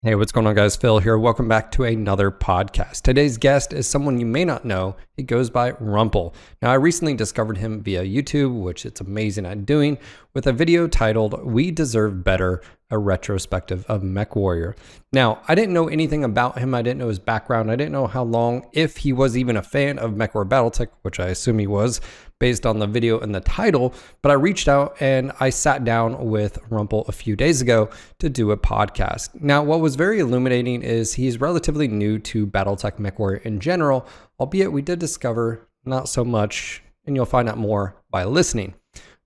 Hey, what's going on, guys? Phil here. Welcome back to another podcast. Today's guest is someone you may not know. He goes by Rumple. Now, I recently discovered him via YouTube, which it's amazing at doing, with a video titled "We Deserve Better: A Retrospective of MechWarrior." Now, I didn't know anything about him. I didn't know his background. I didn't know how long, if he was even a fan of MechWarrior BattleTech, which I assume he was, based on the video and the title, but I reached out and I sat down with Rumple a few days ago to do a podcast. Now, what was very illuminating is he's relatively new to BattleTech MechWarrior in general, albeit we did discover not so much, and you'll find out more by listening.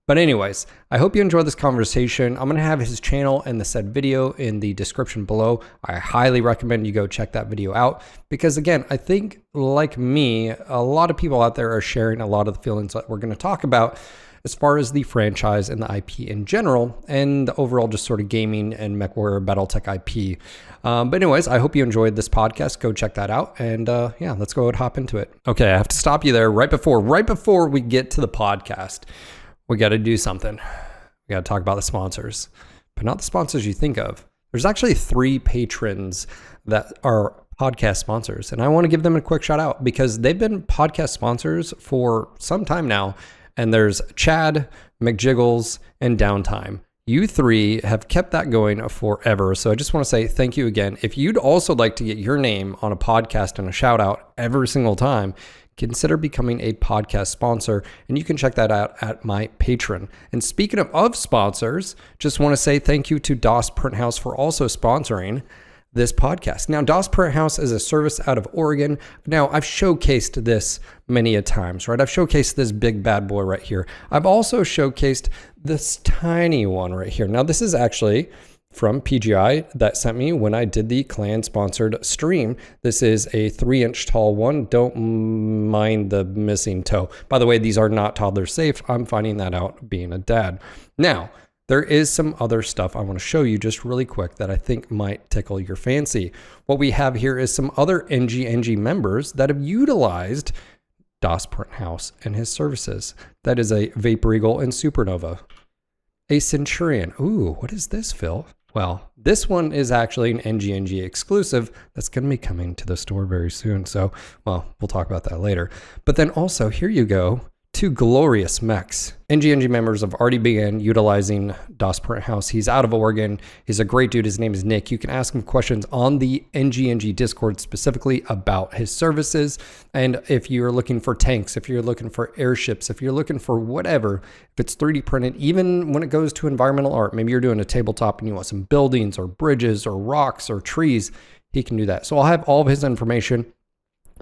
But anyways, I hope you enjoy this conversation. I'm going to have his channel and the said video in the description below. I highly recommend you go check that video out because, again, I think, like me, a lot of people out there are sharing a lot of the feelings that we're going to talk about as far as the franchise and the IP in general and the overall just sort of gaming and MechWarrior BattleTech IP. But anyways, I hope you enjoyed this podcast. Go check that out. And yeah, let's go and hop into it. Okay, I have to stop you there right before we get to the podcast. We got to do something. We got to talk about the sponsors, but not the sponsors you think of. There's actually 3 patrons that are podcast sponsors, and I want to give them a quick shout out because they've been podcast sponsors for some time now. And there's Chad, McJiggles, and Downtime. You 3 have kept that going forever. So I just want to say thank you again. If you'd also like to get your name on a podcast and a shout out every single time, consider becoming a podcast sponsor, and you can check that out at my Patreon. And speaking of sponsors, just want to say thank you to DOS Print House for also sponsoring this podcast. Now, DOS Print House is a service out of Oregon. Now, I've showcased this many a times, right? I've showcased this big bad boy right here. I've also showcased this tiny one right here. Now, this is actually from PGI that sent me when I did the clan sponsored stream. This is a 3-inch tall one. Don't mind the missing toe. By the way, these are not toddler safe. I'm finding that out being a dad. Now, there is some other stuff I want to show you just really quick that I think might tickle your fancy. What we have here is some other NG members that have utilized DOS Print House and his services. That is a Vapor Eagle and Supernova. A Centurion. Ooh, what is this, Phil? Well, this one is actually an NG exclusive that's going to be coming to the store very soon. So, well, we'll talk about that later. But then also, here you go. 2 glorious mechs. NG members have already begun utilizing DOS Print House. He's out of Oregon. He's a great dude. His name is Nick. You can ask him questions on the NG Discord specifically about his services. And if you're looking for tanks, if you're looking for airships, if you're looking for whatever, if it's 3D printed, even when it goes to environmental art, maybe you're doing a tabletop and you want some buildings or bridges or rocks or trees, he can do that. So I'll have all of his information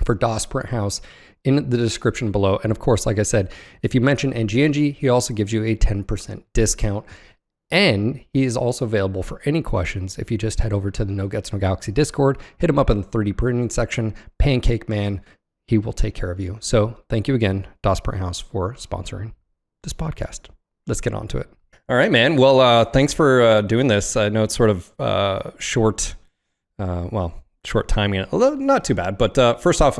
for DOS Print House in the description below. And of course, like I said, if you mention NG, he also gives you a 10% discount. And he is also available for any questions if you just head over to the No Guts No Galaxy Discord, hit him up in the 3D printing section, Pancake Man, he will take care of you. So thank you again, DOS Print House, for sponsoring this podcast. Let's get on to it. All right, man. Well, thanks for doing this. I know it's sort of short timing, although not too bad. But first off,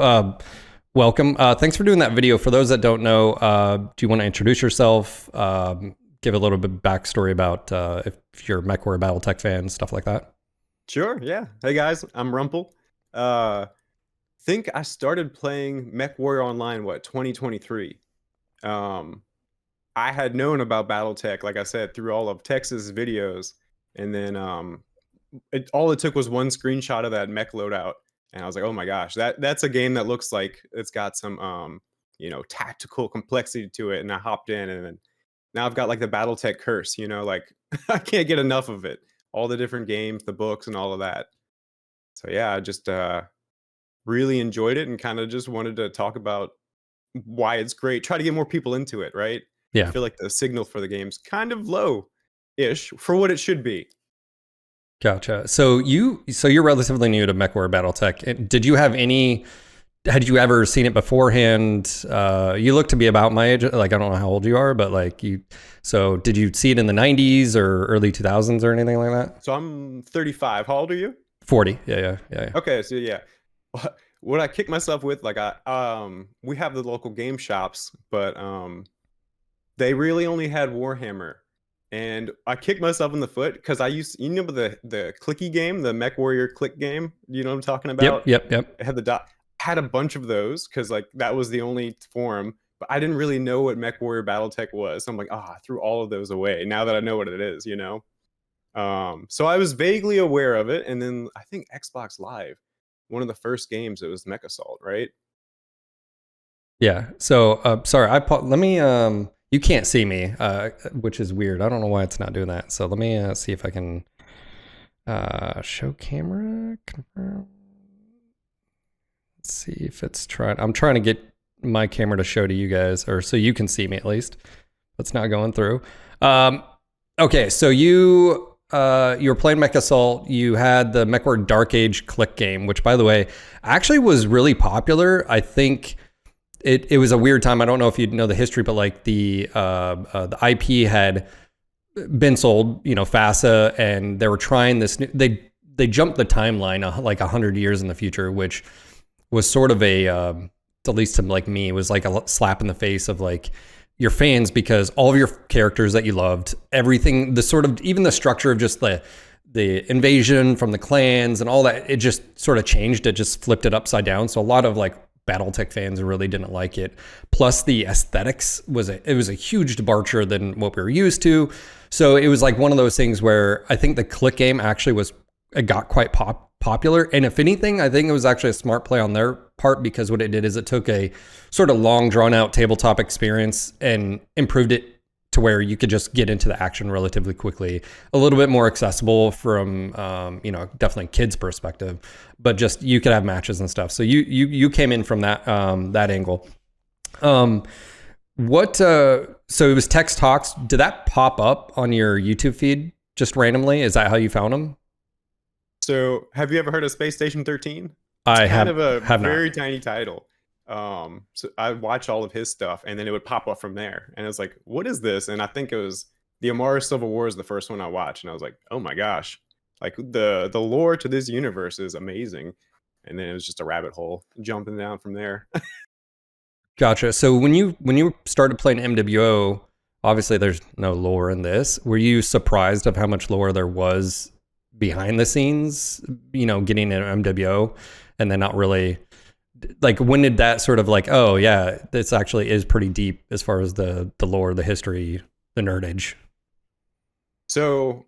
welcome. Thanks for doing that video. For those that don't know, do you want to introduce yourself? Give a little bit of backstory about if you're a MechWarrior BattleTech fan, stuff like that. Sure, yeah. Hey guys, I'm Rumple. Think I started playing MechWarrior Online, 2023. I had known about BattleTech, like I said, through all of Tex's videos. And then all it took was one screenshot of that mech loadout. And I was like, oh my gosh, that's a game that looks like it's got some, tactical complexity to it. And I hopped in, and then now I've got like the BattleTech curse, like I can't get enough of it. All the different games, the books, and all of that. So yeah, I just really enjoyed it and kind of just wanted to talk about why it's great. Try to get more people into it, right? Yeah. I feel like the signal for the game's kind of low-ish for what it should be. Gotcha. So you're relatively new to MechWarrior BattleTech. Had you ever seen it beforehand? You look to be about my age. Like, I don't know how old you are, but so did you see it in the 90s or early 2000s or anything like that? So I'm 35. How old are you? 40. Yeah. Okay. So yeah, what I kick myself with, we have the local game shops, but they really only had Warhammer. and I kicked myself in the foot because I used you know the clicky game, the Mech Warrior click game. You know what I'm talking about? Yep. It had the dot. I had a bunch of those because like that was the only form, but I didn't really know what Mech Warrior BattleTech was. So I'm like, I threw all of those away. Now that I know what it is, you know. So I was vaguely aware of it, and then I think Xbox Live, one of the first games, it was Mech Assault, right? Yeah. So sorry, let me you can't see me, which is weird. I don't know why it's not doing that. So let me see if I can show camera confirm. Let's see if it's trying. I'm trying to get my camera to show to you guys, or so you can see me at least. It's not going through. Okay, so you were playing Mech Assault. You had the MechWarrior Dark Age click game, which, by the way, actually was really popular. I think it was a weird time. I don't know if you know the history, but like the IP had been sold, you know, FASA, and they were trying this. They jumped the timeline like 100 years in the future, which was sort of a, at least to like me, was like a slap in the face of like your fans, because all of your characters that you loved, everything, the sort of, even the structure of just the invasion from the clans and all that, it just sort of changed. It just flipped it upside down. So a lot of like BattleTech fans really didn't like it. Plus the aesthetics was a huge departure than what we were used to. So it was like one of those things where I think the click game actually it got quite popular. And if anything, I think it was actually a smart play on their part, because what it did is it took a sort of long drawn out tabletop experience and improved it to where you could just get into the action relatively quickly, a little bit more accessible from, definitely kids' perspective, but just you could have matches and stuff. So you came in from that angle. So it was Text Talks. Did that pop up on your YouTube feed just randomly? Is that how you found them? So have you ever heard of Space Station 13? I Kind of a have very not. tiny title. So I watched all of his stuff, and then it would pop up from there, and it's like, what is this? And I think it was the Amara Civil War is the first one I watched, and I was like, oh my gosh, like the lore to this universe is amazing. And then it was just a rabbit hole jumping down from there. Gotcha. So when you started playing MWO, obviously there's no lore in this. Were you surprised of how much lore there was behind the scenes, you know, getting an MWO, and then not really, like, when did that sort of like, oh yeah, this actually is pretty deep as far as the lore, the history, the nerdage? So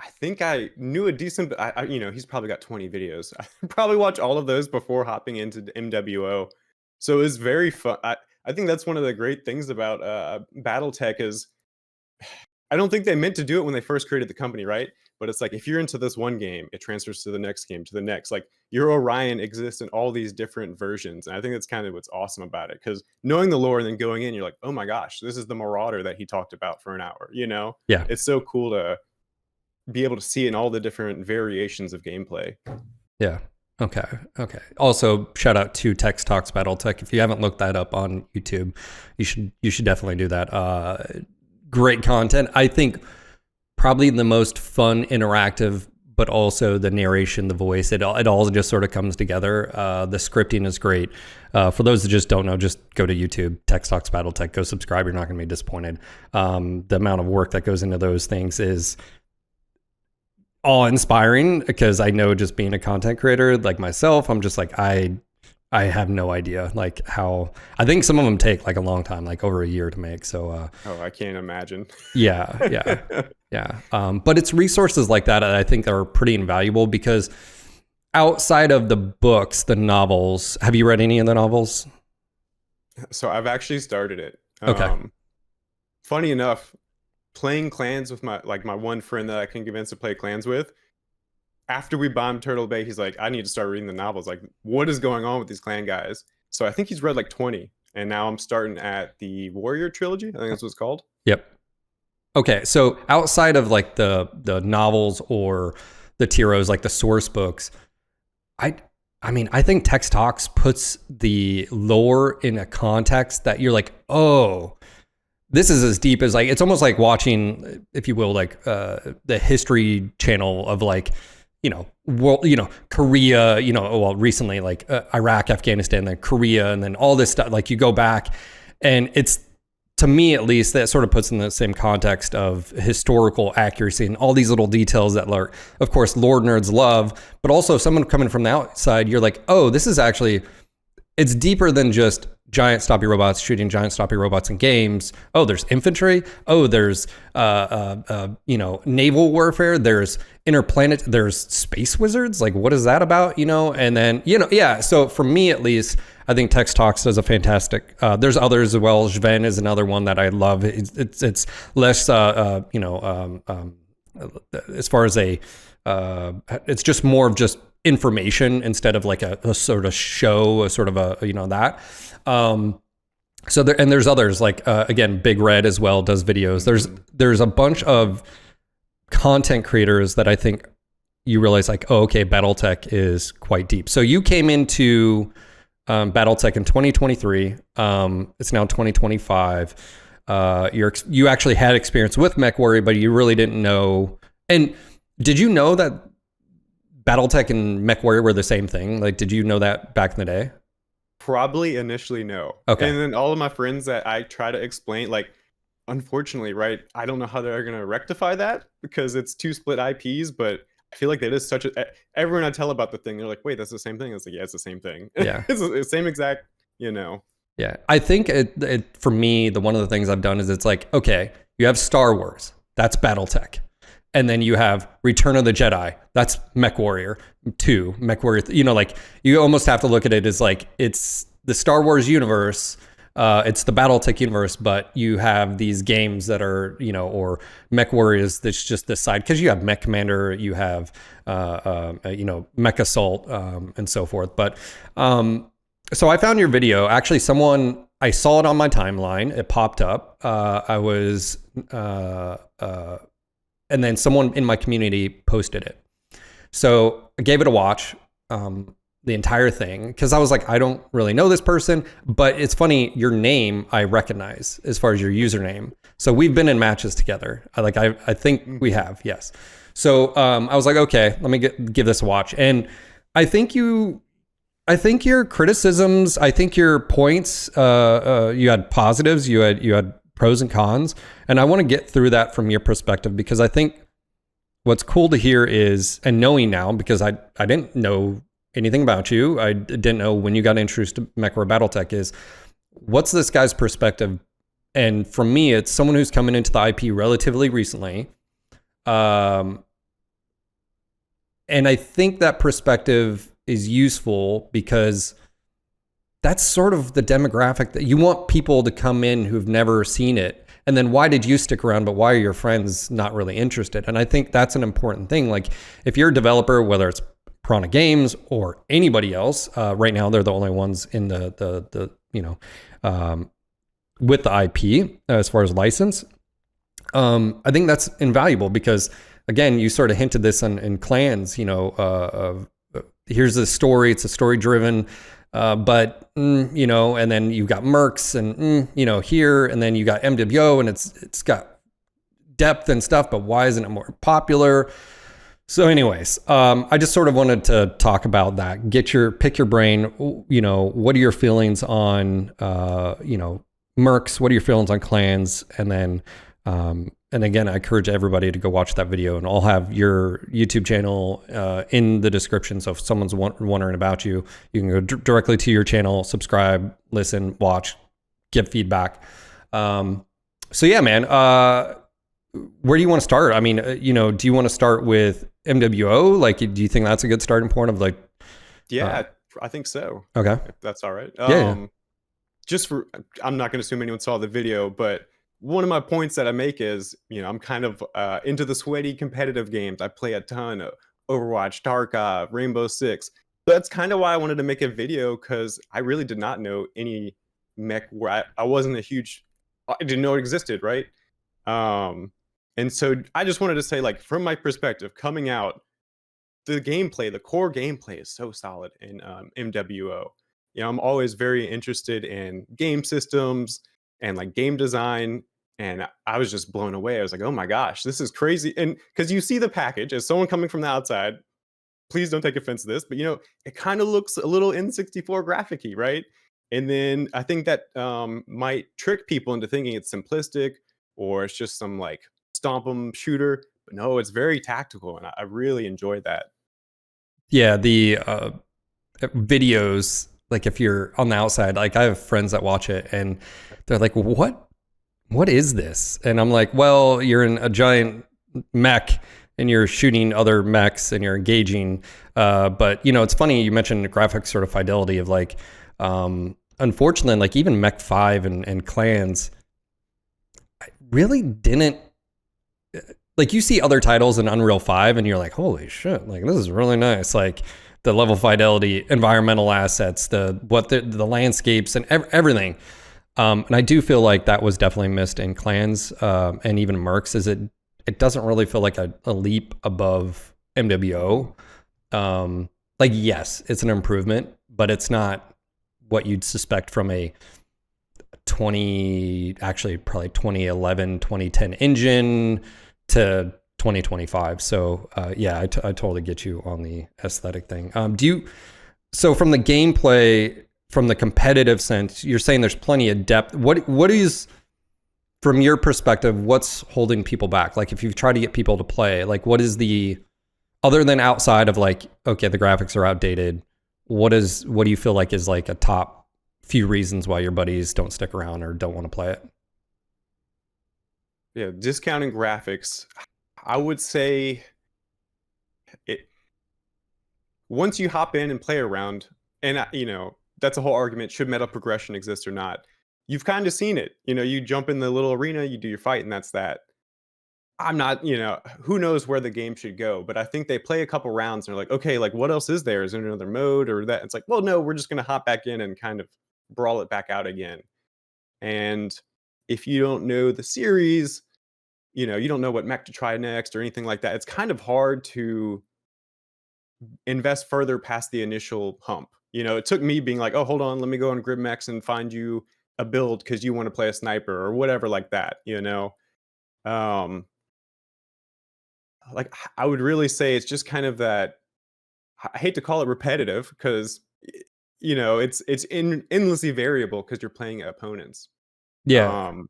I think I knew a decent, he's probably got 20 videos. I probably watch all of those before hopping into MWO. So it was very fun. I think that's one of the great things about BattleTech is I don't think they meant to do it when they first created the company, right? But it's like, if you're into this one game, it transfers to the next game, to the next. Like, your Orion exists in all these different versions. And I think that's kind of what's awesome about it. Because knowing the lore and then going in, you're like, oh my gosh, this is the Marauder that he talked about for an hour, you know? Yeah. It's so cool to be able to see in all the different variations of gameplay. Yeah. Okay. Also, shout out to Text Talks BattleTech. If you haven't looked that up on YouTube, you should definitely do that. Great content. I think probably the most fun, interactive, but also the narration, the voice, it all just sort of comes together. The scripting is great. For those that just don't know, just go to YouTube, Text Talks BattleTech, go subscribe. You're not going to be disappointed. The amount of work that goes into those things is awe-inspiring, because I know, just being a content creator like myself, I'm just like, I have no idea like how. I think some of them take like a long time, like over a year to make. So I can't imagine. Yeah. But it's resources like that I think are pretty invaluable, because outside of the books, the novels, have you read any of the novels? So I've actually started it. Okay. Funny enough, playing clans with my one friend that I can convince to play clans with, after we bombed Turtle Bay, he's like, I need to start reading the novels. Like, what is going on with these clan guys? So I think he's read like 20, and now I'm starting at the Warrior trilogy. I think that's what it's called. Yep. Okay, so outside of like the novels or the tiros, like the source books, I mean, I think Text Talks puts the lore in a context that you're like, oh, this is as deep as, like, it's almost like watching, if you will, like the History Channel of like, Korea, recently like Iraq, Afghanistan, then Korea, and then all this stuff. Like, you go back, and it's to me at least, that sort of puts in the same context of historical accuracy and all these little details that are, of course, lore nerds love, but also someone coming from the outside, you're like, oh, this is actually, it's deeper than just giant stoppy robots shooting giant stoppy robots in games. Oh, there's infantry. Oh, there's naval warfare. There's interplanet. There's space wizards. Like, what is that about? And then yeah. So for me, at least, I think Text Talks does a fantastic. There's others as well. Jven is another one that I love. It's less as far as it's just more of just information instead of like a sort of show, a sort of that. So there's others like again, Big Red as well does videos. There's a bunch of content creators that I think you realize like, oh, okay, BattleTech is quite deep. So you came into BattleTech in 2023. It's now 2025. You actually had experience with MechWarrior, but you really didn't know. And did you know that BattleTech and MechWarrior were the same thing? Like, did you know that back in the day? Probably initially, no. Okay. And then all of my friends that I try to explain, like, unfortunately, right, I don't know how they're going to rectify that because it's two split IPs, but I feel like that is everyone I tell about the thing, they're like, wait, that's the same thing. It's like, yeah, it's the same thing. Yeah. It's the same exact, Yeah. I think it for me, one of the things I've done is it's like, okay, you have Star Wars, that's BattleTech. And then you have Return of the Jedi. That's MechWarrior 2, MechWarrior. Like you almost have to look at it as like it's the Star Wars universe, it's the BattleTech universe, but you have these games that are or MechWarriors. That's just this side because you have Mech Commander, you have Mech Assault, and so forth. But so I found your video. Actually, I saw it on my timeline. It popped up. I was. And then someone in my community posted it. So I gave it a watch, the entire thing, because I was like, I don't really know this person, but it's funny, your name I recognize as far as your username. So we've been in matches together. I think we have, yes. So I was like, okay, let me give this a watch. And I think your criticisms, I think your points, you had positives, you had pros and cons. And I want to get through that from your perspective, because I think what's cool to hear is, and knowing now, because I didn't know anything about you, I didn't know when you got introduced to MechWarrior BattleTech, is what's this guy's perspective? And for me, it's someone who's coming into the IP relatively recently. And I think that perspective is useful because that's sort of the demographic that you want people to come in who've never seen it. And then why did you stick around, but why are your friends not really interested? And I think that's an important thing. Like if you're a developer, whether it's Piranha Games or anybody else, right now they're the only ones in the with the IP as far as license. I think that's invaluable because again, you sort of hinted this in Clans, here's the story, it's a story driven, but and then you've got Mercs and here, and then you got MWO and it's got depth and stuff, but why isn't it more popular? So anyways, I just sort of wanted to talk about that, pick your brain, what are your feelings on, Mercs, what are your feelings on Clans? And then, and again, I encourage everybody to go watch that video, and I'll have your YouTube channel in the description. So if someone's wondering about you, you can go directly to your channel, subscribe, listen, watch, give feedback. So yeah, man, where do you want to start? I mean, do you want to start with MWO? Like, do you think that's a good starting point of like? Yeah, I think so. Okay. If that's all right. Yeah. I'm not going to assume anyone saw the video, but one of my points that I make is, I'm kind of into the sweaty competitive games. I play a ton of Overwatch, Tarkov, Rainbow Six. That's kind of why I wanted to make a video, because I really did not know any mech where I didn't know it existed, right? And so I just wanted to say, like, from my perspective, coming out, the core gameplay is so solid in MWO. I'm always very interested in game systems and like game design, and I was just blown away. I was like, oh my gosh, this is crazy. And because you see the package, as someone coming from the outside, please don't take offense to this, but it kind of looks a little N64 graphic-y, right? And then I think that might trick people into thinking it's simplistic or it's just some like stomp 'em shooter. But no, it's very tactical, and I really enjoyed that. Yeah, the videos, like if you're on the outside, like I have friends that watch it and they're like, what is this? And I'm like, well, you're in a giant mech and you're shooting other mechs and you're engaging. But you know, it's funny you mentioned graphics sort of fidelity of like, unfortunately, like even Mech 5 and Clans, I really didn't like. You see other titles in Unreal 5 and you're like, holy shit, like this is really nice. Like the level fidelity, environmental assets, the landscapes and everything. And I do feel like that was definitely missed in Clans and even Mercs. Is it doesn't really feel like a leap above MWO. Like yes, it's an improvement, but it's not what you'd suspect from a probably 2011, 2010 engine to 2025. So yeah, I totally get you on the aesthetic thing. So from the gameplay, from the competitive sense, you're saying there's plenty of depth. What is, from your perspective, what's holding people back? Like if you've tried to get people to play, like what is the, other than outside of like, okay, the graphics are outdated, what do you feel like is like a top few reasons why your buddies don't stick around or don't want to play it? Yeah, discounting graphics. I would say it once you hop in and play around, and that's a whole argument. Should meta progression exist or not? You've kind of seen it. You jump in the little arena, you do your fight, and that's that. I'm not, who knows where the game should go, but I think they play a couple rounds and they're like, okay, like what else is there? Is there another mode or that? It's like, well, no, we're just gonna hop back in and kind of brawl it back out again. And if you don't know the series, you don't know what mech to try next or anything like that. It's kind of hard to invest further past the initial hump. It took me being like, oh, hold on, let me go on Grid Mechs and find you a build because you want to play a sniper or whatever like that. Um, like I would really say it's just kind of that. I hate to call it repetitive because it's endlessly variable because you're playing opponents. Yeah. Um,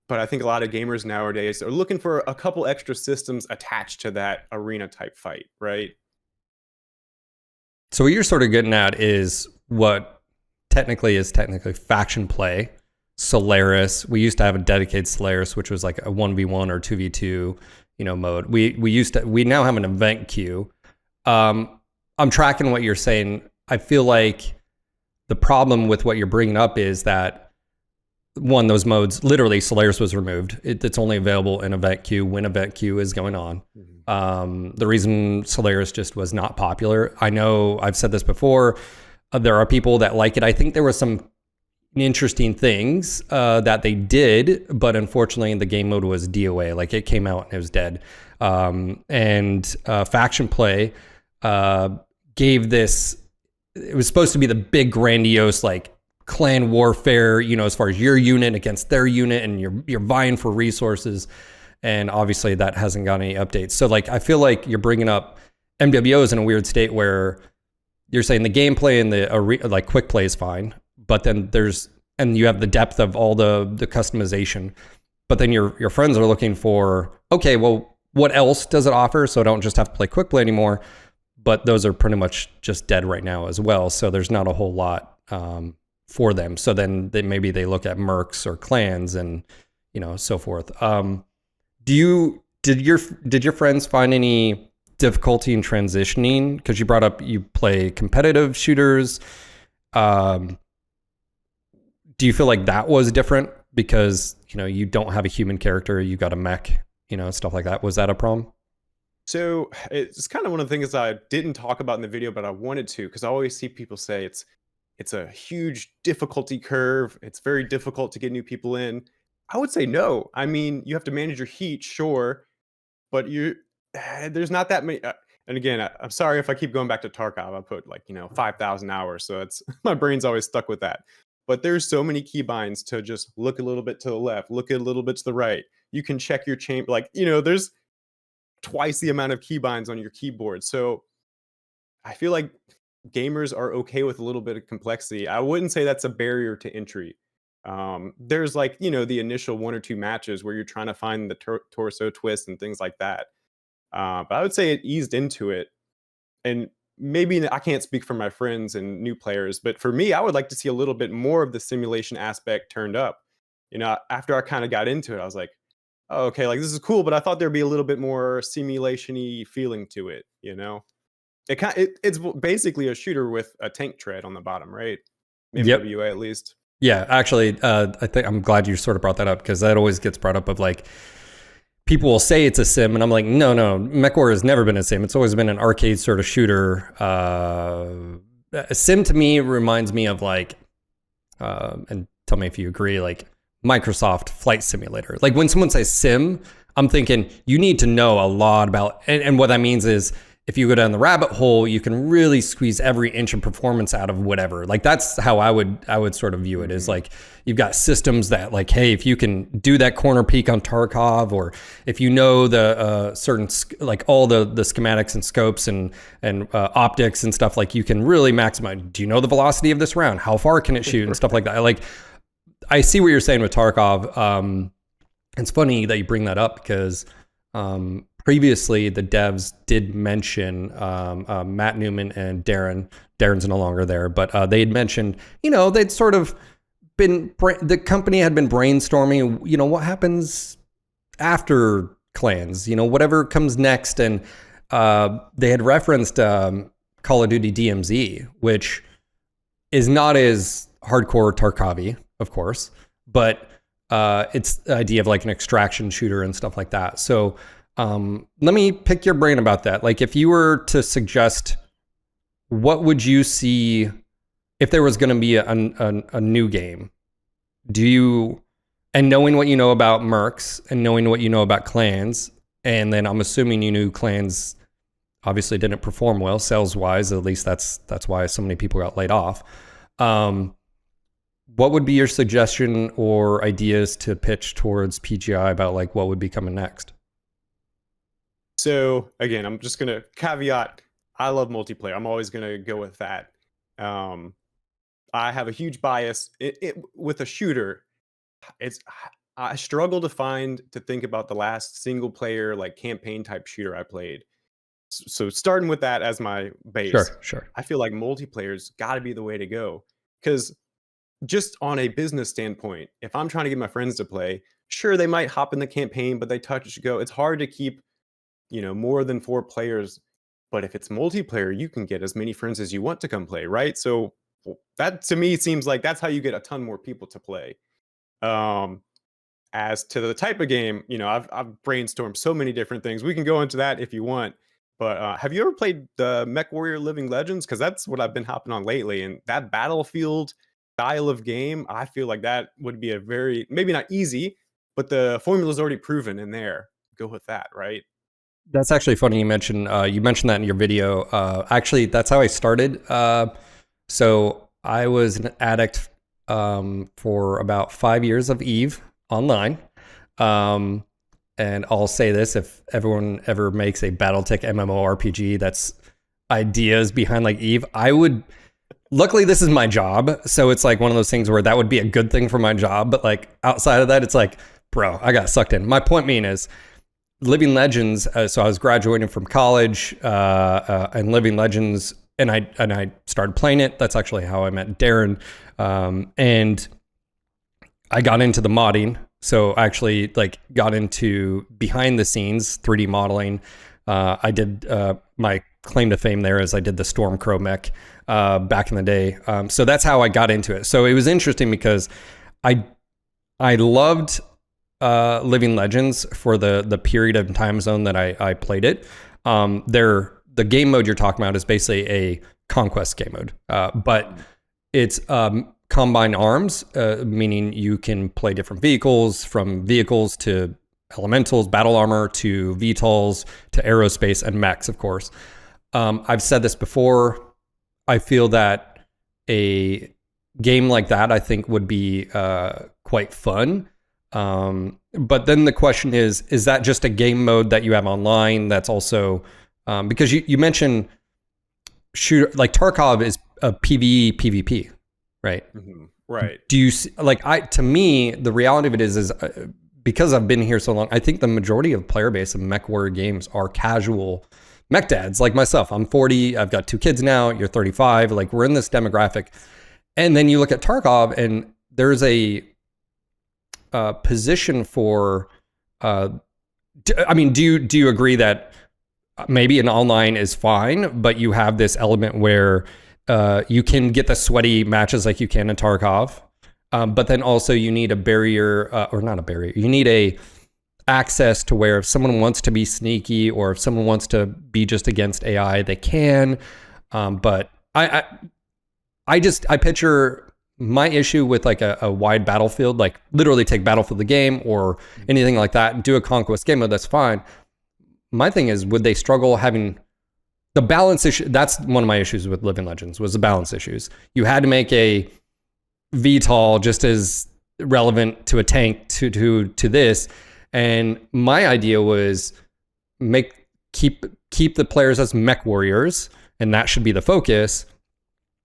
but I think a lot of gamers nowadays are looking for a couple extra systems attached to that arena type fight, right? So what you're sort of getting at is what technically faction play. Solaris. We used to have a dedicated Solaris, which was like a 1v1 or 2v2, mode. We now have an event queue. I'm tracking what you're saying. I feel like the problem with what you're bringing up is that one, those modes, literally Solaris was removed. It's only available in event queue when event queue is going on. The reason Solaris just was not popular, I know I've said this before, there are people that like it. I think there were some interesting things that they did, but unfortunately the game mode was DOA. Like it came out and it was dead. And faction play gave this, it was supposed to be the big grandiose like clan warfare, as far as your unit against their unit and you're vying for resources. And obviously that hasn't got any updates. So like, I feel like you're bringing up MWOs in a weird state where you're saying the gameplay and the like quick play is fine, but then you have the depth of all the customization, but then your friends are looking for, okay, well, what else does it offer? So I don't just have to play quick play anymore, but those are pretty much just dead right now as well. So there's not a whole lot for them. So then maybe they look at Mercs or Clans and, so forth. Did your friends find any difficulty in transitioning? Because you brought up you play competitive shooters. Do you feel like that was different because you don't have a human character, you got a mech, stuff like that? Was that a problem? So it's kind of one of the things I didn't talk about in the video, but I wanted to because I always see people say it's a huge difficulty curve. It's very difficult to get new people in. I would say no. I mean, you have to manage your heat, sure, but there's not that many. And again, I'm sorry if I keep going back to Tarkov. I put 5,000 hours, so it's my brain's always stuck with that. But there's so many keybinds to just look a little bit to the left, look a little bit to the right. You can check your chain, there's twice the amount of keybinds on your keyboard. So I feel like gamers are okay with a little bit of complexity. I wouldn't say that's a barrier to entry. There's like, the initial 1 or 2 matches where you're trying to find the torso twist and things like that. But I would say it eased into it. And maybe I can't speak for my friends and new players, but for me, I would like to see a little bit more of the simulation aspect turned up. After I kind of got into it, I was like, oh, okay, like this is cool, but I thought there'd be a little bit more simulation-y feeling to it. It's basically a shooter with a tank tread on the bottom, right? Yep. MWA at least. Yeah, actually, I think I'm glad you sort of brought that up, because that always gets brought up of like, people will say it's a sim, and I'm like, no, MechWarrior has never been a sim. It's always been an arcade sort of shooter. A sim to me reminds me of like, and tell me if you agree, like Microsoft Flight Simulator. Like when someone says sim, I'm thinking you need to know a lot about, and what that means is, if you go down the rabbit hole, you can really squeeze every inch of performance out of whatever. Like that's how I would sort of view it, is like you've got systems that like, hey, if you can do that corner peek on Tarkov, or if you know the certain, like all the schematics and scopes and optics and stuff, like you can really maximize. Do you know the velocity of this round? How far can it shoot and stuff like that? Like I see what you're saying with Tarkov. It's funny that you bring that up, because previously, the devs did mention Matt Newman and Darren. Darren's no longer there, but they had mentioned, they'd sort of been, the company had been brainstorming, what happens after clans, whatever comes next. And they had referenced Call of Duty DMZ, which is not as hardcore Tarkov-y, of course, but it's the idea of like an extraction shooter and stuff like that. So let me pick your brain about that. Like if you were to suggest, what would you see if there was going to be a new game? And knowing what you know about Mercs and knowing what you know about clans, and then I'm assuming you knew clans obviously didn't perform well sales wise, at least that's why so many people got laid off. What would be your suggestion or ideas to pitch towards PGI about like what would be coming next? So again, I'm just gonna caveat, I love multiplayer. I'm always gonna go with that. I have a huge bias with a shooter. I struggle to think about the last single player like campaign type shooter I played. So starting with that as my base, Sure. I feel like multiplayer's got to be the way to go, because just on a business standpoint, if I'm trying to get my friends to play, sure, they might hop in the campaign, but they touch go. It's hard to keep more than 4 players. But if it's multiplayer, you can get as many friends as you want to come play, right? So that to me seems like that's how you get a ton more people to play. As to the type of game, I've brainstormed so many different things. We can go into that if you want. But have you ever played the MechWarrior Living Legends? Because that's what I've been hopping on lately. And that Battlefield style of game, I feel like that would be a very, maybe not easy, but the formula's already proven in there. Go with that, right? That's actually funny you mentioned that in your video. Actually, that's how I started. So I was an addict for about 5 years of EVE online. And I'll say this, if everyone ever makes a BattleTech MMORPG that's ideas behind like EVE, luckily this is my job. So it's like one of those things where that would be a good thing for my job. But like outside of that, it's like, bro, I got sucked in. My point being is, Living Legends, so I was graduating from college, and Living Legends, and I started playing it. That's actually how I met Darren, and I got into the modding. So I actually like got into behind the scenes 3D modeling. I did my claim to fame there is I did the Stormcrow mech back in the day. So that's how I got into it. So it was interesting because I loved Living Legends for the period of time zone that I played it. The game mode you're talking about is basically a conquest game mode, but it's combined arms, meaning you can play different vehicles, from vehicles to elementals, battle armor to VTOLs to aerospace and mechs, of course. I've said this before. I feel that a game like that, I think, would be quite fun. But then the question is that just a game mode that you have online that's also, because you mentioned shoot, like Tarkov is a PvE PvP, right? Right. Do you like to me the reality of it is because I've been here so long, I think the majority of player base of mech warrior games are casual mech dads like myself. I'm 40, I've got 2 kids now, you're 35, like we're in this demographic. And then you look at Tarkov and there's a position for I mean, do you agree that maybe an online is fine, but you have this element where you can get the sweaty matches like you can in Tarkov, but then also you need a barrier, or not a barrier, you need a access to where if someone wants to be sneaky or if someone wants to be just against AI, they can. But I picture my issue with like a wide battlefield, like literally take Battlefield the game or anything like that and do a conquest game mode, that's fine. My thing is, would they struggle having the balance issue? That's one of my issues with Living Legends was the balance issues. You had to make a VTOL just as relevant to a tank to this. And my idea was keep the players as mech warriors, and that should be the focus.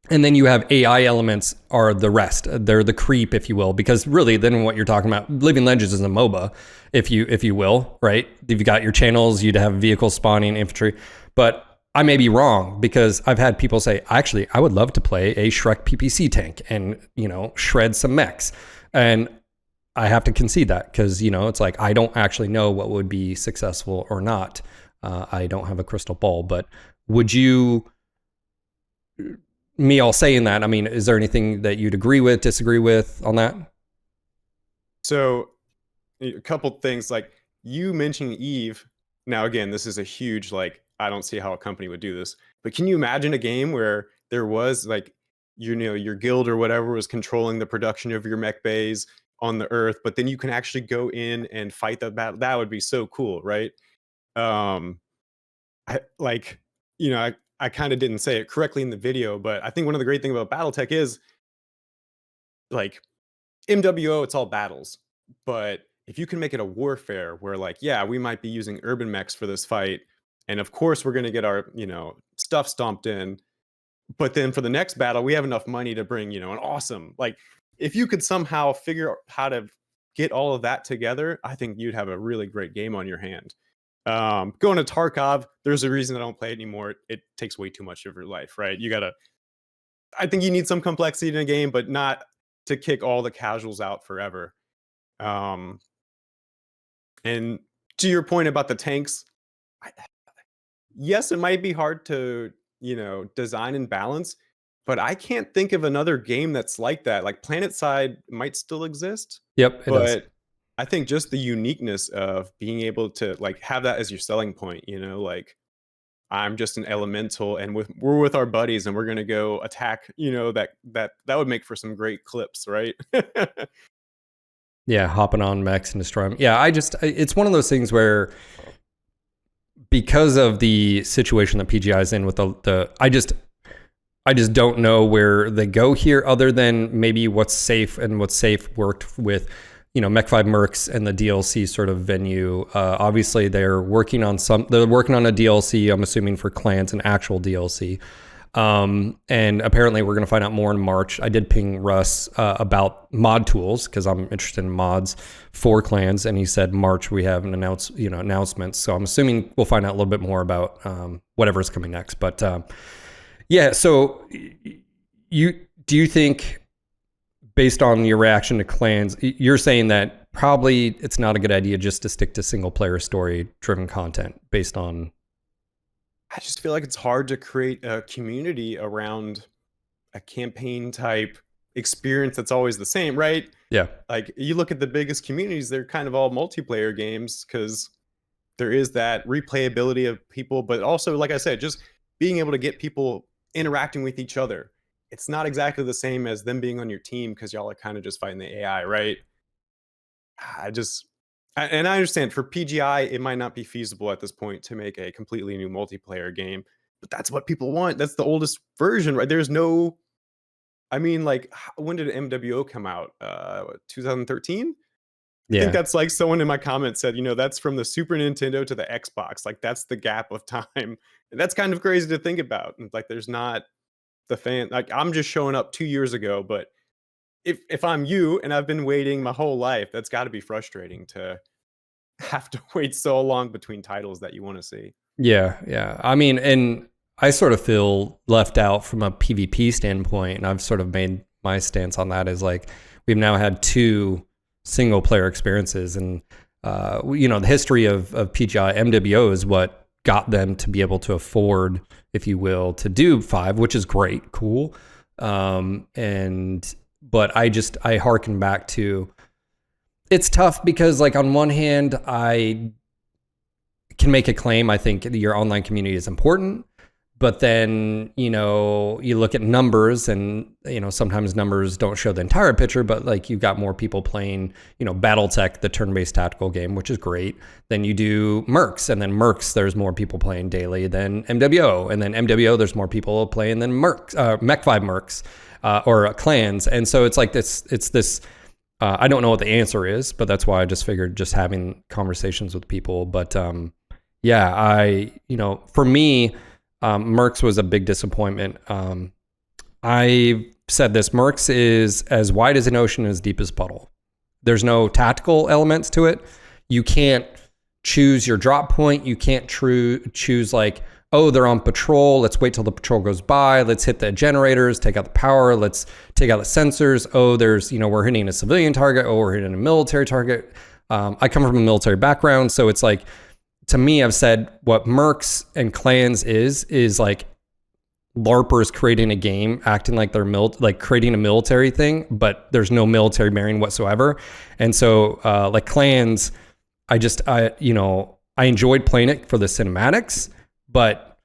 And then you have AI elements are the rest. They're the creep, if you will, because really then what you're talking about, Living Legends is a MOBA, if you will, right? You've got your channels, you'd have vehicle spawning, infantry. But I may be wrong because I've had people say, actually, I would love to play a Shrek PPC tank and, shred some mechs. And I have to concede that because, it's like, I don't actually know what would be successful or not. I don't have a crystal ball, but would you... Me all saying that, I mean, is there anything that you'd agree with, disagree with on that? So a couple things, like you mentioning Eve. Now, again, this is a huge, like, I don't see how a company would do this, but can you imagine a game where there was like, your guild or whatever was controlling the production of your mech bays on the earth, but then you can actually go in and fight the battle? That would be so cool, right? I like, I kind of didn't say it correctly in the video, but I think one of the great things about BattleTech is like MWO, it's all battles. But if you can make it a warfare where like, yeah, we might be using urban mechs for this fight, and of course we're going to get our, stuff stomped in, but then for the next battle, we have enough money to bring, an awesome, like, if you could somehow figure out how to get all of that together, I think you'd have a really great game on your hand. Going to Tarkov, there's a reason I don't play it anymore. It takes way too much of your life, right? I think you need some complexity in a game, but not to kick all the casuals out forever. And to your point about the tanks, yes, it might be hard to, design and balance, but I can't think of another game that's like that. Like PlanetSide might still exist. Yep, it does. But I think just the uniqueness of being able to like have that as your selling point, like I'm just an elemental and we're with our buddies and we're gonna go attack, that would make for some great clips, right? Yeah, hopping on mechs and destroy them. Yeah, it's one of those things where because of the situation that PGI is in with I just don't know where they go here other than maybe what's safe, and what's safe worked with, Mech 5 Mercs and the DLC sort of venue. Obviously they're working on a DLC, I'm assuming for clans, an actual DLC. And apparently we're going to find out more in March. I did ping Russ about mod tools because I'm interested in mods for clans, and he said March we have an announcement. So I'm assuming we'll find out a little bit more about whatever's coming next. But yeah, so do you think, based on your reaction to clans, you're saying that probably it's not a good idea just to stick to single player story driven content based on... I just feel like it's hard to create a community around a campaign type experience that's always the same, right? Yeah. Like you look at the biggest communities, they're kind of all multiplayer games because there is that replayability of people, but also, like I said, just being able to get people interacting with each other. It's not exactly the same as them being on your team because y'all are kind of just fighting the AI, right? And I understand for PGI, it might not be feasible at this point to make a completely new multiplayer game, but that's what people want. That's the oldest version, right? There's no, I mean, like, when did MWO come out? 2013? I think Yeah. that's like someone in my comments said, that's from the Super Nintendo to the Xbox. Like that's the gap of time. And that's kind of crazy to think about. And like there's not the fan like I'm just showing up 2 years ago, but if I'm you and I've been waiting my whole life, that's got to be frustrating to have to wait so long between titles that you want to see. Yeah, yeah. I mean, and I sort of feel left out from a PvP standpoint, and I've sort of made my stance on that is like we've now had two single player experiences, and the history of PGI MWO is what got them to be able to afford, if you will, to do 5, which is great, cool. But I harken back to it's tough because like on one hand I can make a claim. I think your online community is important, but then, you look at numbers and, sometimes numbers don't show the entire picture, but like you've got more people playing, BattleTech, the turn-based tactical game, which is great. Then you do Mercs, and then Mercs, there's more people playing daily than MWO. And then MWO, there's more people playing than Mercs, Mech 5 Mercs, or clans. And so it's like this, I don't know what the answer is, but that's why I just figured just having conversations with people. But, yeah, for me, Mercs was a big disappointment. I said this, Mercs is as wide as an ocean, as deep as puddle. There's no tactical elements to it. You can't choose your drop point. You can't choose like, oh, they're on patrol. Let's wait till the patrol goes by. Let's hit the generators, take out the power. Let's take out the sensors. Oh, there's, we're hitting a civilian target. Oh, we're hitting a military target. I come from a military background, so it's like, to me, I've said what Mercs and clans is like LARPers creating a game, acting like they're like creating a military thing, but there's no military bearing whatsoever. And so, like clans, I enjoyed playing it for the cinematics, but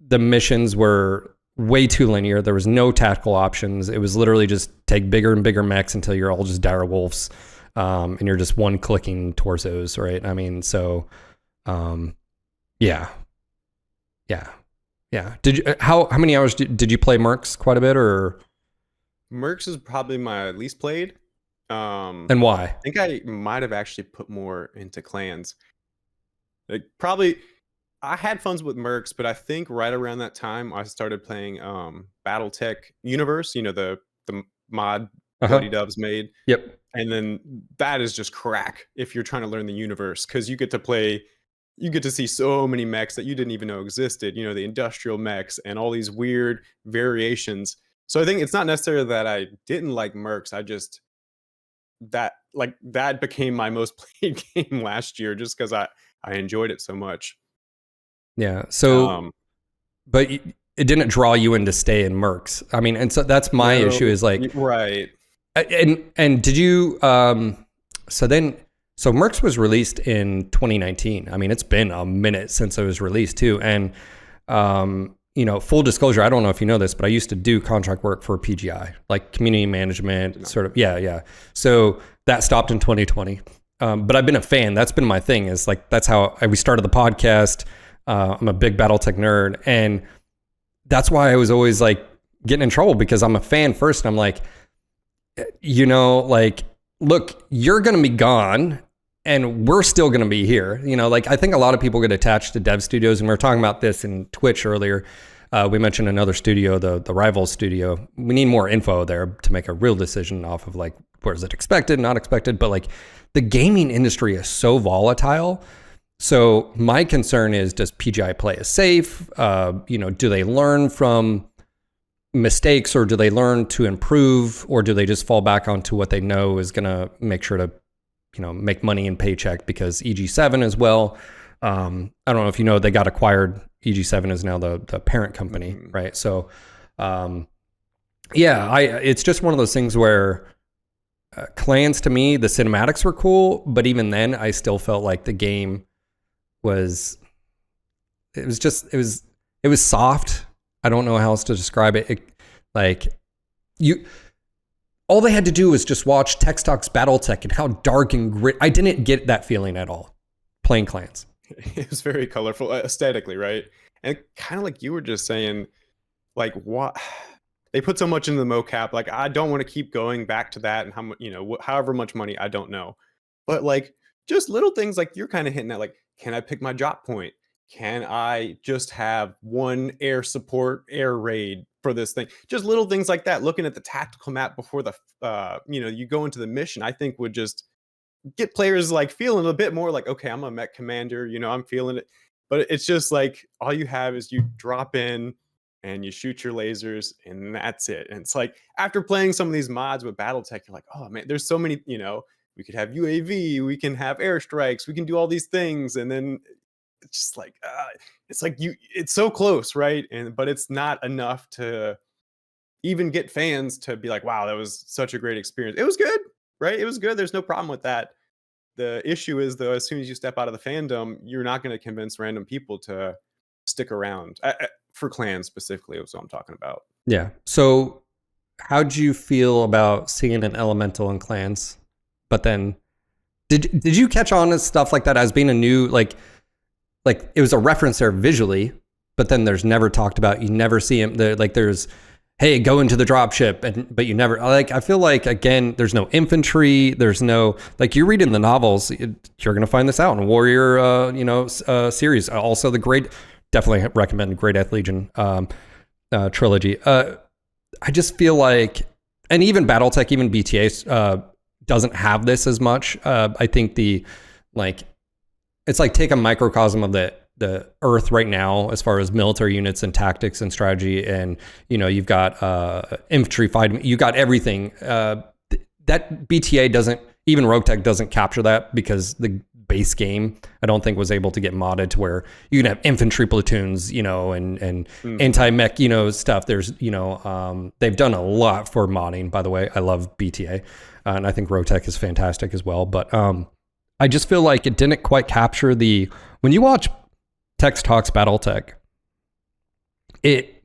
the missions were way too linear. There was no tactical options. It was literally just take bigger and bigger mechs until you're all just dire wolves, and you're just one clicking torsos, right? I mean, so. Yeah. Did you, how many hours did you play Mercs? Quite a bit, or? Mercs is probably my least played. And why? I think I might have actually put more into clans. Like probably I had fun with Mercs, but I think right around that time I started playing BattleTech Universe, the mod Bloody Dubs made. Yep. And then that is just crack if you're trying to learn the universe, because you get to see so many mechs that you didn't even know existed, the industrial mechs and all these weird variations. So I think it's not necessarily that I didn't like Mercs. That became my most played game last year just because I enjoyed it so much. Yeah. So, but it didn't draw you in to stay in Mercs. I mean, and so that's my issue is like, right. And did you, so Mercs was released in 2019. I mean, it's been a minute since it was released too. And, full disclosure, I don't know if you know this, but I used to do contract work for PGI, like community management, sort of. Yeah. So that stopped in 2020. But I've been a fan. That's been my thing, is like, that's how we started the podcast. I'm a big BattleTech nerd. And that's why I was always like getting in trouble, because I'm a fan first. And I'm like, look, you're going to be gone and we're still going to be here. I think a lot of people get attached to dev studios, and we were talking about this in Twitch earlier. We mentioned another studio, the Rival studio. We need more info there to make a real decision off of like, where is it expected, not expected? But like the gaming industry is so volatile. So my concern is, does PGI play it safe? Do they learn from mistakes, or do they learn to improve, or do they just fall back onto what they know is going to make sure to, make money and paycheck? Because EG7 as well. I don't know if they got acquired. EG7 is now the parent company, right? So, it's just one of those things where clans, to me, the cinematics were cool, but even then, I still felt like the game was soft. I don't know how else to describe it. All they had to do was just watch Textalk's BattleTech and how dark and grit. I didn't get that feeling at all playing clans. It was very colorful aesthetically, right? And kind of like you were just saying, like, what they put so much into the mocap. Like, I don't want to keep going back to that, and how much, however much money, I don't know. But like just little things like you're kind of hinting at, like, can I pick my drop point? Can I just have one air support air raid for this thing? Just little things like that. Looking at the tactical map before the you go into the mission, I think would just get players like feeling a bit more like, okay, I'm a mech commander, I'm feeling it. But it's just like all you have is you drop in and you shoot your lasers and that's it. And it's like after playing some of these mods with BattleTech, you're like, oh man, there's so many, we could have UAV, we can have airstrikes, we can do all these things. And then it's just like it's like it's so close, right? But it's not enough to even get fans to be like, wow, that was such a great experience. It was good, right? It was good. There's no problem with that. The issue is, though, as soon as you step out of the fandom, you're not going to convince random people to stick around for clans specifically. Is what I'm talking about. Yeah. So how'd you feel about seeing an elemental in clans? But then did you catch on to stuff like that as being a new, like it was a reference there visually, but then there's never talked about, you never see him there. Like there's, hey, go into the dropship, but you never, like, I feel like, again, there's no infantry, there's no, like, you read in the novels, you're going to find this out in Warrior, series. Also definitely recommend Great Death Legion trilogy. I just feel like, and even BattleTech, even BTA doesn't have this as much. I think it's like take a microcosm of the Earth right now as far as military units and tactics and strategy, and you've got infantry fighting, you got everything. That BTA doesn't, even Rogue Tech doesn't capture that, because the base game I don't think was able to get modded to where you can have infantry platoons, and anti-mech, stuff. There's they've done a lot for modding, by the way. I love BTA, and I think Rogue Tech is fantastic as well, but I just feel like it didn't quite capture when you watch Tex Talks BattleTech, it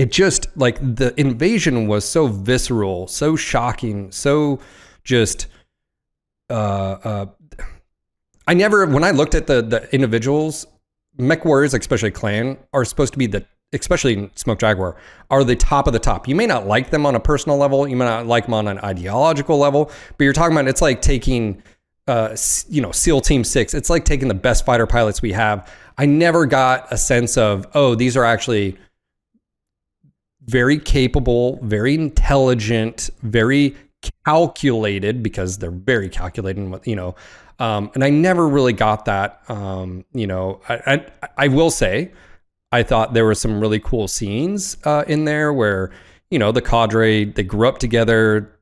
just, like, the invasion was so visceral, so shocking, so just I never, when I looked at the individuals, mech warriors, especially clan, are supposed to be especially in Smoke Jaguar, are the top of the top. You may not like them on a personal level, you may not like them on an ideological level, but you're talking about, it's like taking SEAL Team 6. It's like taking the best fighter pilots we have. I never got a sense of, oh, these are actually very capable, very intelligent, very calculated, because they're very calculating, and I never really got that. I will say, I thought there were some really cool scenes in there where, the cadre, they grew up together.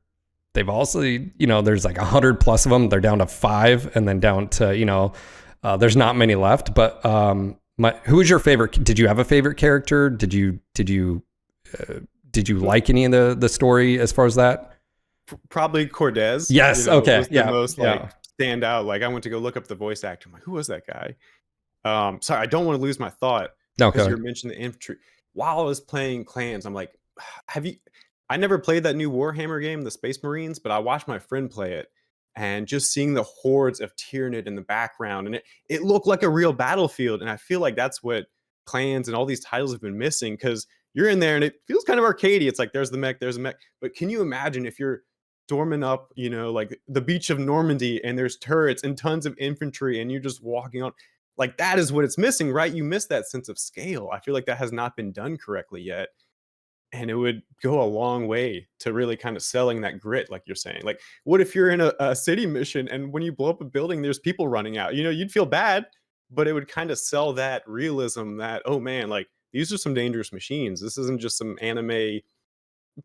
They've also, there's like 100 plus of them. They're down to 5, and then down to, there's not many left. But who was your favorite? Did you have a favorite character? Did you like any of the story as far as that? Probably Cortez. Yes. Okay. Was the most stand out. Like, I went to go look up the voice actor. I'm like, who was that guy? Sorry, I don't want to lose my thought, because you mentioned the infantry. While I was playing clans, I'm like, I never played that new Warhammer game, the Space Marines, but I watched my friend play it, and just seeing the hordes of Tyranid in the background, and it looked like a real battlefield. And I feel like that's what clans and all these titles have been missing, because you're in there and it feels kind of arcadey. It's like, there's the mech, there's a mech. But can you imagine if you're storming up, like the beach of Normandy, and there's turrets and tons of infantry, and you're just walking on, like, that is what it's missing, right? You miss that sense of scale. I feel like that has not been done correctly yet. And it would go a long way to really kind of selling that grit, like you're saying. Like, what if you're in a city mission, and when you blow up a building, there's people running out? You'd feel bad, but it would kind of sell that realism that, oh man, like, these are some dangerous machines. This isn't just some anime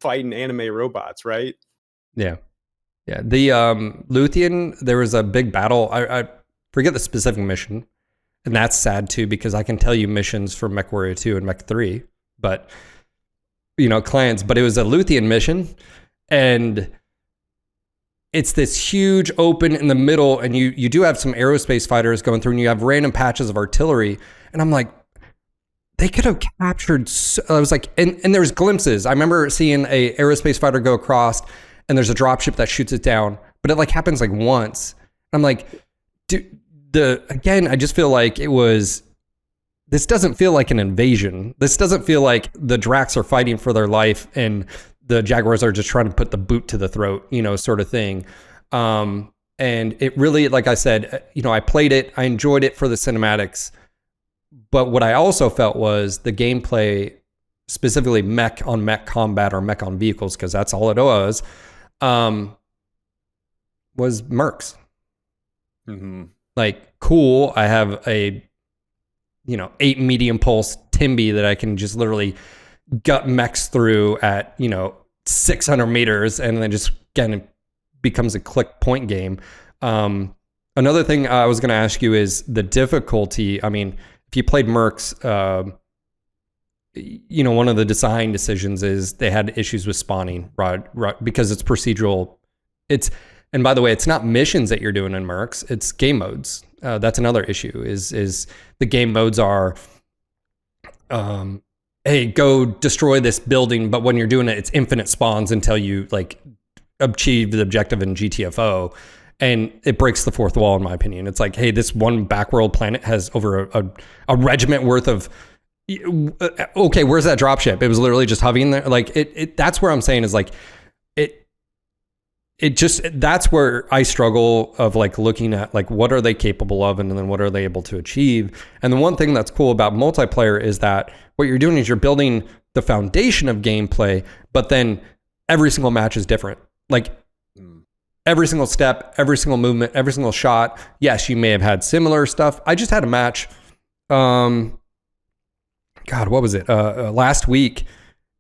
fighting anime robots, right? Yeah. Yeah. The Luthien, there was a big battle. I forget the specific mission. And that's sad too, because I can tell you missions for MechWarrior 2 and Mech 3, but clans, but it was a Luthien mission, and it's this huge open in the middle, and you do have some aerospace fighters going through, and you have random patches of artillery, and I'm like, they could have captured, I was like, and there's glimpses. I remember seeing a aerospace fighter go across, and there's a dropship that shoots it down, but it like happens like once. I'm like, again, I just feel like this doesn't feel like an invasion. This doesn't feel like the Dracs are fighting for their life and the Jaguars are just trying to put the boot to the throat, sort of thing. And And it really, like I said, I played it, I enjoyed it for the cinematics. But what I also felt was the gameplay, specifically mech on mech combat or mech on vehicles, because that's all it was Mercs. Mm-hmm. Like, cool, I have a 8 medium pulse Timby that I can just literally gut mechs through at 600 meters, and then just kind of becomes a click point game. Another thing I was going to ask you is the difficulty. I mean, if you played Mercs, one of the design decisions is they had issues with spawning, right, because it's procedural. And by the way, it's not missions that you're doing in Mercs, it's game modes. That's another issue is the game modes are, hey, go destroy this building, but when you're doing it, it's infinite spawns until you achieve the objective in GTFO. And it breaks the fourth wall, in my opinion. It's like, hey, this one backworld planet has over a regiment worth of. Okay, where's that dropship? It was literally just hovering there. Like that's where I'm saying is like it just, that's where I struggle of looking at what are they capable of and then what are they able to achieve. And the one thing that's cool about multiplayer is that what you're doing is you're building the foundation of gameplay, but then every single match is different. Every single step, every single movement, every single shot. Yes, you may have had similar stuff. I just had a match. God, what was it? Last week,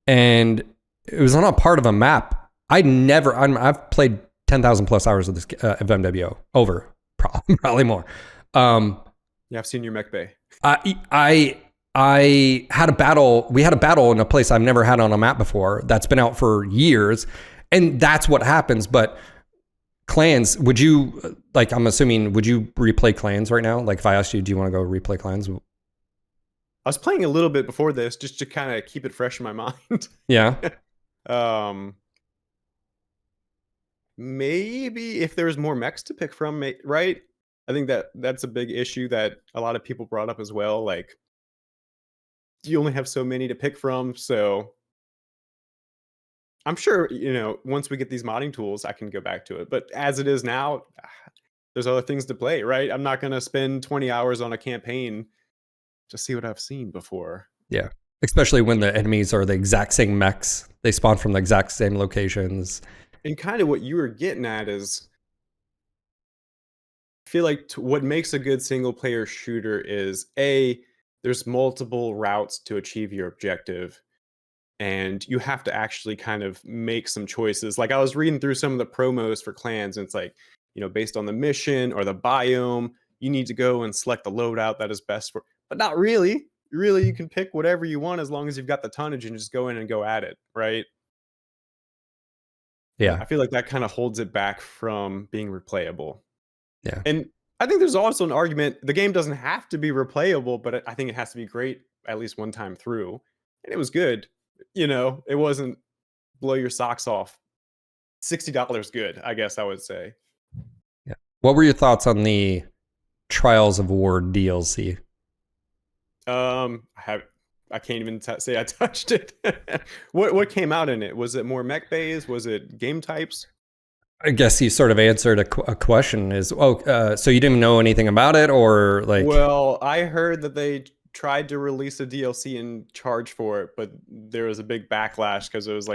and it was on a part of a map. I've played 10,000 plus hours of this of MWO over, probably more. Yeah, I've seen your mech bay. I had a battle. We had a battle in a place I've never had on a map before. That's been out for years, and that's what happens. But clans, would you I'm assuming, would you replay clans right now? If I asked you, do you want to go replay clans? I was playing a little bit before this just to kind of keep it fresh in my mind. Yeah. Maybe if there was more mechs to pick from, right? I think that's a big issue that a lot of people brought up as well. You only have so many to pick from, so I'm sure, once we get these modding tools, I can go back to it. But as it is now, there's other things to play, right? I'm not going to spend 20 hours on a campaign to see what I've seen before. Yeah. Especially when the enemies are the exact same mechs. They spawn from the exact same locations. And kind of what you were getting at is, I feel like what makes a good single player shooter is there's multiple routes to achieve your objective. And you have to actually kind of make some choices. I was reading through some of the promos for clans, and it's based on the mission or the biome, you need to go and select the loadout that is best for, but not really. Really, you can pick whatever you want as long as you've got the tonnage and just go in and go at it, right? Yeah. I feel like that kind of holds it back from being replayable. Yeah. And I think there's also an argument, the game doesn't have to be replayable, but I think it has to be great at least one time through. And it was good. It wasn't blow your socks off. $60 good, I guess I would say. Yeah. What were your thoughts on the Trials of War DLC? I can't even say I touched it. What came out in it? Was it more mech bays? Was it game types? I guess you sort of answered a question. So you didn't know anything about it, or Well, I heard that they tried to release a DLC and charge for it, but there was a big backlash because it was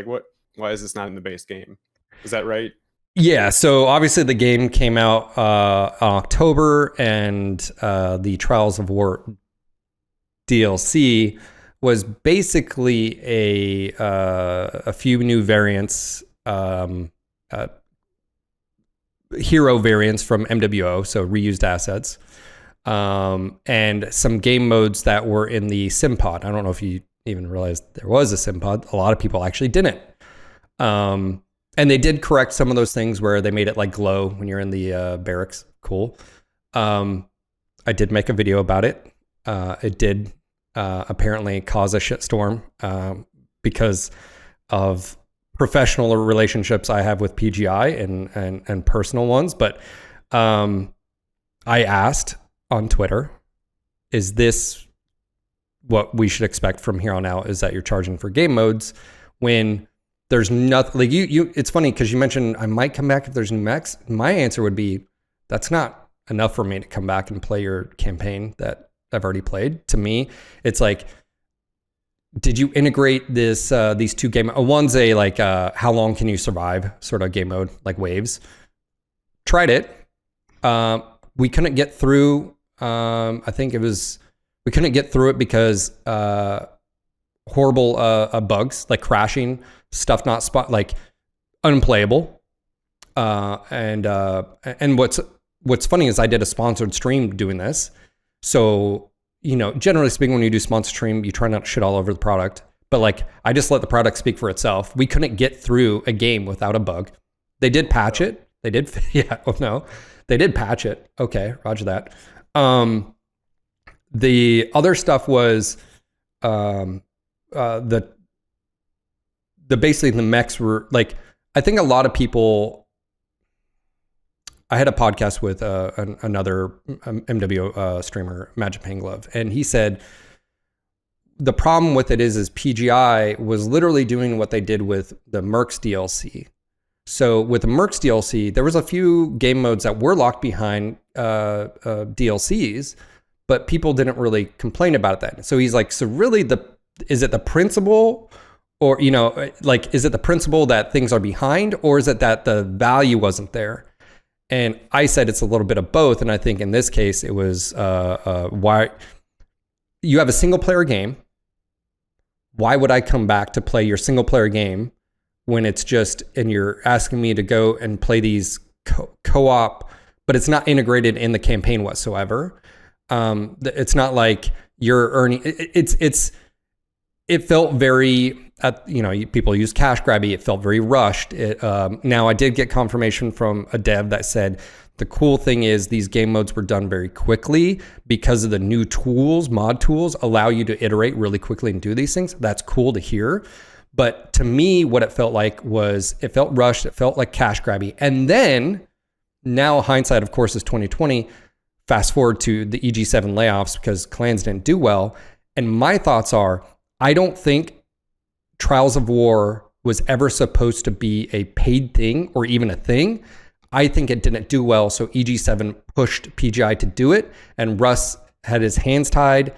why is this not in the base game? Is that right? Yeah, so obviously the game came out in October, and the Trials of War DLC was basically a few new variants, hero variants from MWO, so reused assets, and some game modes that were in the sim pod. I don't know if you even realized there was a sim pod. A lot of people actually didn't. And they did correct some of those things where they made it glow when you're in the barracks. Cool. I did make a video about it. It did apparently cause a shitstorm because of professional relationships I have with PGI and personal ones. But I asked on Twitter, is this what we should expect from here on out, is that you're charging for game modes when there's nothing? It's funny because you mentioned I might come back if there's new mechs. My answer would be, that's not enough for me to come back and play your campaign that I've already played. To me, it's like, did you integrate this these two game? One's a like how long can you survive sort of game mode, like waves. Tried it. We couldn't get through. I think we couldn't get through it because horrible bugs like crashing, stuff not spot, like unplayable. And what's funny is I did a sponsored stream doing this. So, you know, generally speaking, when you do sponsored stream, you try not to shit all over the product. But like, I just let the product speak for itself. We couldn't get through a game without a bug. They did patch it. They did, yeah. Oh no, they did patch it. Okay, roger that. The other stuff was the basically the mechs were like, I think a lot of people. I had a podcast with another MWO streamer, Magic Panglove, and he said the problem with it is PGI was literally doing what they did with the Mercs DLC. So with the Mercs DLC, there was a few game modes that were locked behind DLCs, but people didn't really complain about it then. So he's like, so really is it the principle, or, you know, like, is it the principle that things are behind, or is it that the value wasn't there? And I said it's a little bit of both. And I think in this case, it was why you have a single player game. Why would I come back to play your single player game when it's just, and you're asking me to go and play these co-op, but it's not integrated in the campaign whatsoever. It's not like you're earning, it felt very, you know, people use cash grabby. It felt very rushed. Now I did get confirmation from a dev that said the cool thing is these game modes were done very quickly because of the new tools, mod tools allow you to iterate really quickly and do these things. That's cool to hear. But to me, what it felt like was it felt rushed. It felt like cash grabby. And then now hindsight, of course, is 2020. Fast forward to the EG7 layoffs because clans didn't do well. And my thoughts are, I don't think Trials of War was ever supposed to be a paid thing or even a thing. I think it didn't do well, so EG7 pushed PGI to do it, and Russ had his hands tied,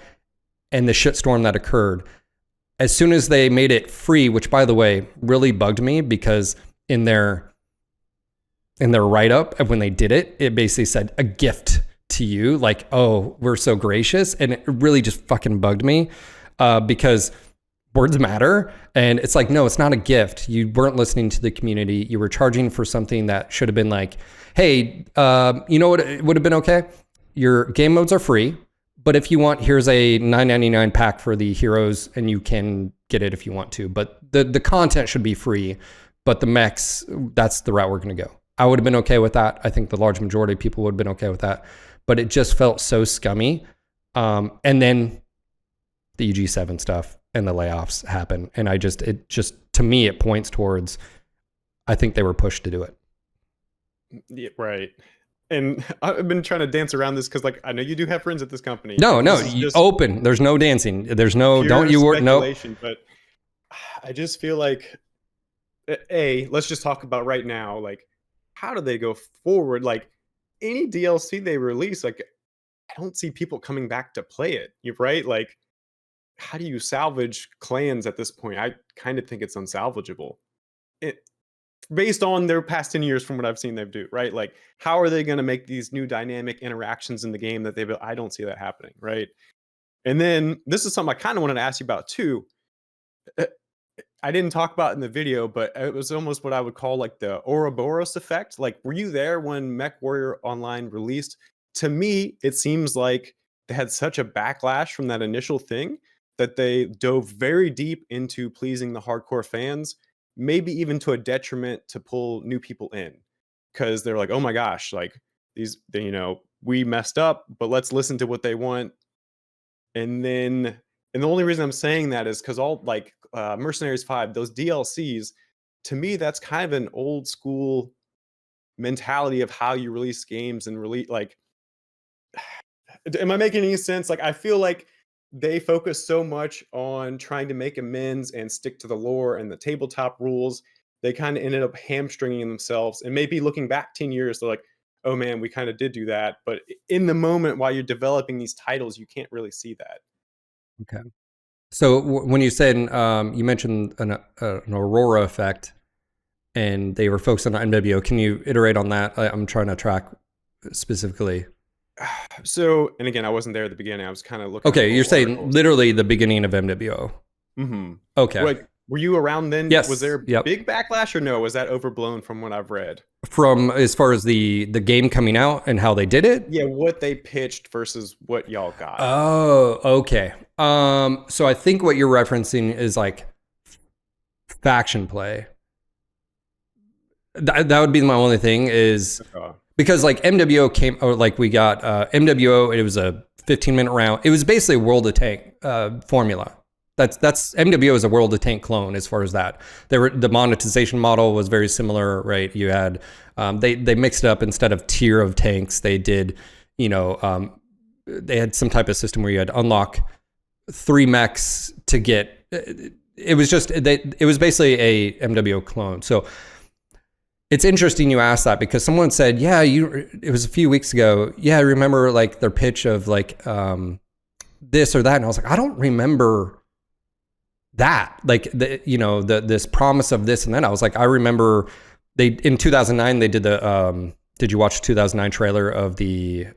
and the shitstorm that occurred. As soon as they made it free, which by the way really bugged me because in their write-up when they did it, it basically said a gift to you, like, oh, we're so gracious, and it really just fucking bugged me because words matter. And it's like, no, it's not a gift. You weren't listening to the community. You were charging for something that should have been like, hey, you know what? It would have been okay. Your game modes are free, but if you want, here's a $9.99 pack for the heroes and you can get it if you want to. But the content should be free, but the mechs, that's the route we're going to go. I would have been okay with that. I think the large majority of people would have been okay with that, but it just felt so scummy. And then the EG7 stuff and the layoffs happen. And it just, to me, it points towards, I think they were pushed to do it. Yeah, right. And I've been trying to dance around this because, like, I know you do have friends at this company. No, open. There's no dancing. There's no, don't you work, no. But I just feel like, let's just talk about right now, like, how do they go forward? Like, any DLC they release, like, I don't see people coming back to play it. You're right. Like, how do you salvage clans at this point? I kind of think it's unsalvageable. Based on their past 10 years from what I've seen them do, right? Like, how are they going to make these new dynamic interactions in the game that they've, I don't see that happening, right? And then this is something I kind of wanted to ask you about too. I didn't talk about it in the video, but it was almost what I would call like the Ouroboros effect. Like, were you there when Mech Warrior Online released? To me, it seems like they had such a backlash from that initial thing that they dove very deep into pleasing the hardcore fans, maybe even to a detriment to pull new people in. Because they're like, oh my gosh, like we messed up, but let's listen to what they want. And the only reason I'm saying that is because all like Mercenaries 5, those DLCs, to me, that's kind of an old school mentality of how you release games and release, like, am I making any sense? Like, I feel like they focus so much on trying to make amends and stick to the lore and the tabletop rules. They kind of ended up hamstringing themselves, and maybe looking back 10 years, they're like, oh man, we kind of did do that. But in the moment while you're developing these titles, you can't really see that. Okay. So when you said, you mentioned an Aurora effect and they were focused on MWO, can you iterate on that? I'm trying to track specifically. So, and again, I wasn't there at the beginning. I was kind of looking. Okay, you're saying literally the beginning of MWO. Mm-hmm. Okay. Like, were you around then? Yes. Was there big backlash or no? Was that overblown from what I've read? From as far as the game coming out and how they did it? Yeah, what they pitched versus what y'all got. Oh, okay. So I think what you're referencing is like faction play. That would be my only thing is because like MWO came, or like we got MWO. It was a 15-minute round. It was basically a World of Tank formula. That's MWO is a World of Tank clone as far as that. The monetization model was very similar, right? You had they mixed it up. Instead of tier of tanks, they did, they had some type of system where you had to unlock 3 mechs to get. It was just it was basically a MWO clone. So it's interesting you asked that because someone said, yeah, it was a few weeks ago. Yeah, I remember like their pitch of like this or that, and I was like, I don't remember that, like this promise of this and that. I was like, I remember they in 2009 they did the did you watch the 2009 trailer of the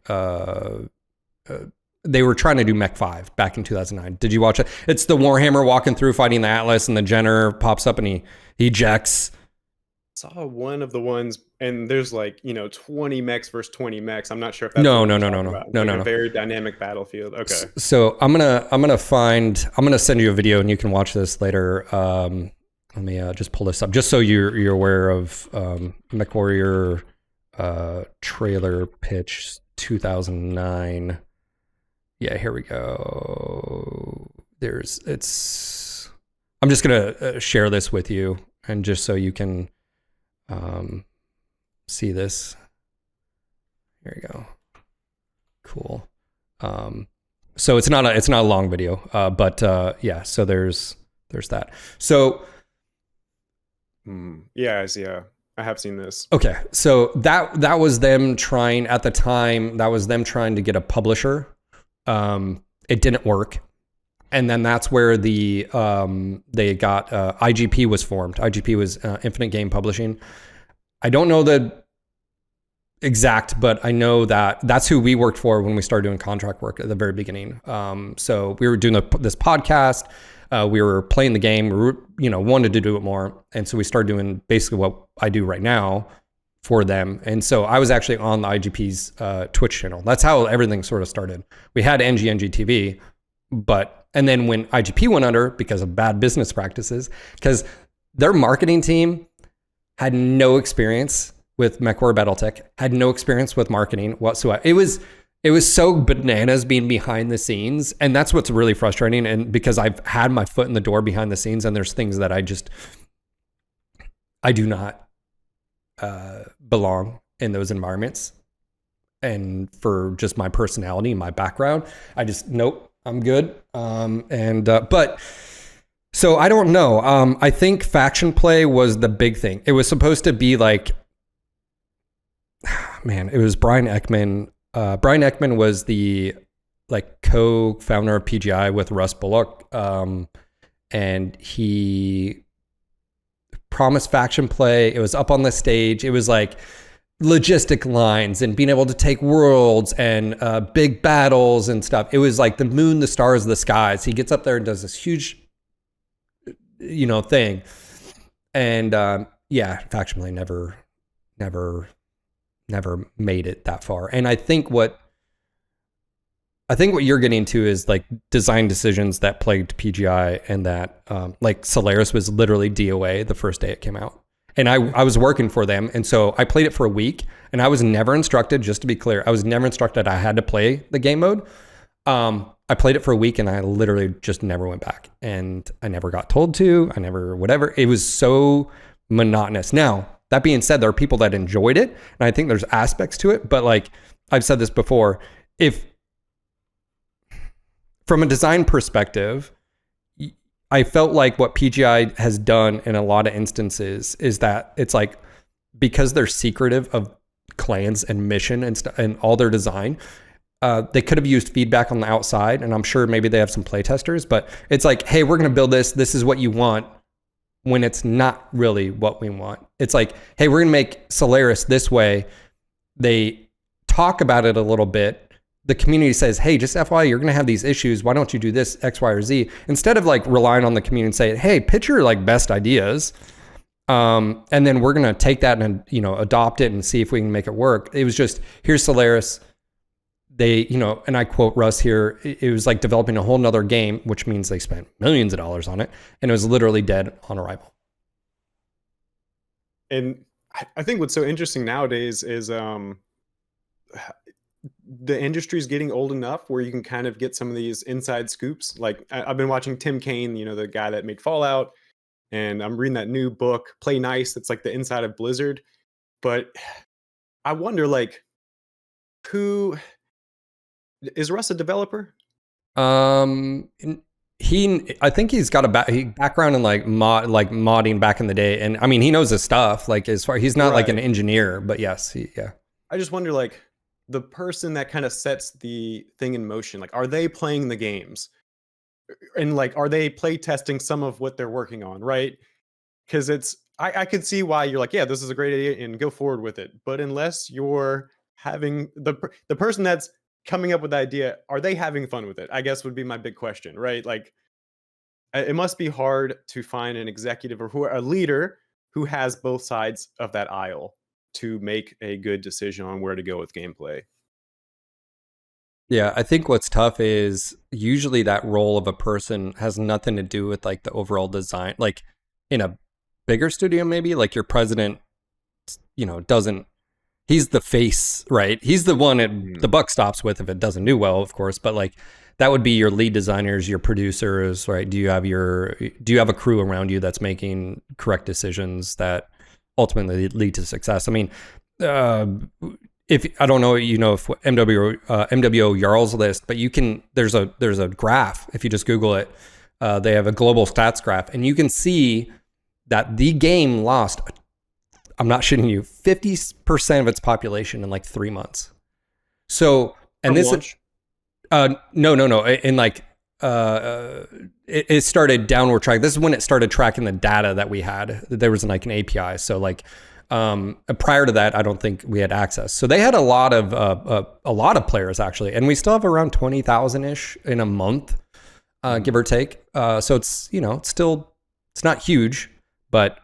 they were trying to do Mech 5 back in 2009. Did you watch it? It's the Warhammer walking through fighting the Atlas and the Jenner pops up and he ejects. Saw one of the ones and there's like 20 mechs versus 20 mechs. I'm not sure if that's no. a very dynamic battlefield. Okay. So I'm gonna send you a video and you can watch this later. Let me just pull this up just so you're aware of MechWarrior trailer pitch 2009. Yeah, here we go. I'm just gonna share this with you and just so you can see this. Here we go. Cool. So it's not a long video, but yeah. So there's that. So yeah, I have seen this. Okay, so that was them trying at the time. That was them trying to get a publisher. It didn't work, and then that's where they got IGP was formed. IGP was Infinite Game Publishing. I don't know the exact, but I know that that's who we worked for when we started doing contract work at the very beginning. So we were doing this podcast. We were playing the game. We wanted to do it more, and so we started doing basically what I do right now for them. And so I was actually on the IGP's Twitch channel. That's how everything sort of started. We had NG TV, and then when IGP went under because of bad business practices, because their marketing team had no experience with MechWarrior BattleTech, had no experience with marketing whatsoever. It was so bananas being behind the scenes, and that's what's really frustrating. And because I've had my foot in the door behind the scenes, and there's things that I do not belong in those environments. And for just my personality and my background, nope, I'm good. But so I don't know. I think faction play was the big thing. It was supposed to be like, man, it was Brian Ekman. Brian Ekman was the co-founder of PGI with Russ Bullock. And he promised faction play. It was up on the stage. It was like logistic lines and being able to take worlds and big battles and stuff. It was like the moon, the stars, the skies. He gets up there and does this huge, thing. And yeah, faction play never made it that far. And I think what you're getting to is like design decisions that plagued PGI, and that like Solaris was literally DOA the first day it came out. And I was working for them. And so I played it for a week, and I was never instructed, just to be clear, I was never instructed I had to play the game mode. I played it for a week, and I literally just never went back, and I never got told to, whatever. It was so monotonous. Now, that being said, there are people that enjoyed it, and I think there's aspects to it, but like I've said this before, if from a design perspective, I felt like what PGI has done in a lot of instances is that it's like, because they're secretive of clans and mission and and all their design. They could have used feedback on the outside, and I'm sure maybe they have some playtesters, but it's like, hey, we're going to build this. This is what you want, when it's not really what we want. It's like, hey, we're going to make Solaris this way. They talk about it a little bit. The community says, hey, just FYI, you're going to have these issues. Why don't you do this X, Y, or Z? Instead of like relying on the community and say, hey, pitch your like best ideas. And then we're going to take that and, you know, adopt it and see if we can make it work. It was just, here's Solaris. They, you know, and I quote Russ here, it was like developing a whole nother game, which means they spent millions of dollars on it, and it was literally dead on arrival. And I think what's so interesting nowadays is the industry is getting old enough where you can kind of get some of these inside scoops. Like I've been watching Tim Kaine, you know, the guy that made Fallout, and I'm reading that new book, Play Nice. That's like the inside of Blizzard. But I wonder, like, who is Russ a developer? I think he's got a background in like modding back in the day, and I mean he knows his stuff. Like as far, he's not like an engineer, but yes, yeah. I just wonder, like, the person that kind of sets the thing in motion, like, are they playing the games, and like, are they play testing some of what they're working on, right? Because it's I could see why you're like, yeah, this is a great idea and go forward with it, but unless you're having the person that's coming up with the idea, are they having fun with it? I guess would be my big question, right? Like, it must be hard to find an executive or a leader who has both sides of that aisle to make a good decision on where to go with gameplay. Yeah, I think what's tough is usually that role of a person has nothing to do with like the overall design. Like in a bigger studio, maybe like your president, you know, he's the face, right? He's the one the buck stops with if it doesn't do well, of course. But like that would be your lead designers, your producers, right? Do you have a crew around you that's making correct decisions that ultimately lead to success? I mean, if I don't know, you know, if MWO Jarl's list, but there's a graph. If you just Google it, they have a global stats graph, and you can see that the game lost, I'm not shitting you, 50% of its population in like 3 months. So, and this is, no. In like, it started downward track. This is when it started tracking the data that we had. There was like an API. So like, prior to that, I don't think we had access. So they had a lot of players actually, and we still have around 20,000 ish in a month, give or take. So it's, you know, it's not huge, but,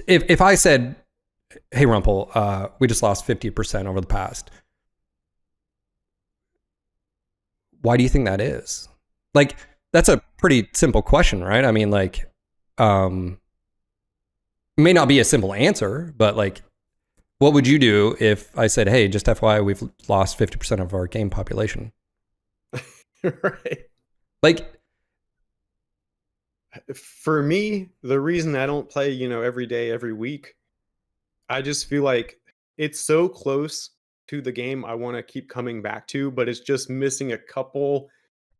if I said, hey, Rumple, we just lost 50% over the past, why do you think that is? Like, that's a pretty simple question, right? I mean, like, it may not be a simple answer, but like, what would you do if I said, hey, just FYI, we've lost 50% of our game population? Right. Like, for me, the reason I don't play, you know, every day, every week, I just feel like it's so close to the game I want to keep coming back to, but it's just missing a couple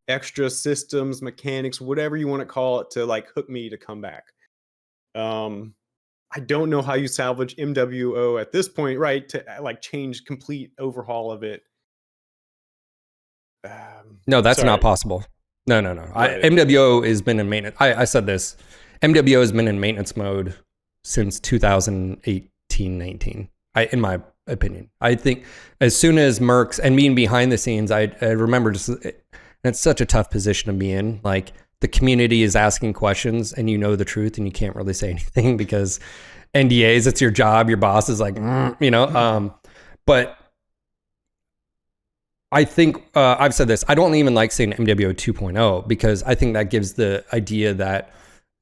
extra systems, mechanics, whatever you want to call it, to like hook me to come back. I don't know how you salvage MWO at this point, right? To like change complete overhaul of it. No, that's not possible. No. Right. MWO has been in maintenance. I said this. MWO has been in maintenance mode since 2018-19. In my opinion, I think as soon as Mercs, and being behind the scenes, I remember just, it's such a tough position to be in. Like the community is asking questions, and you know the truth, and you can't really say anything because NDAs. It's your job. Your boss is like, you know. But I think I've said this. I don't even like saying MWO 2.0 because I think that gives the idea that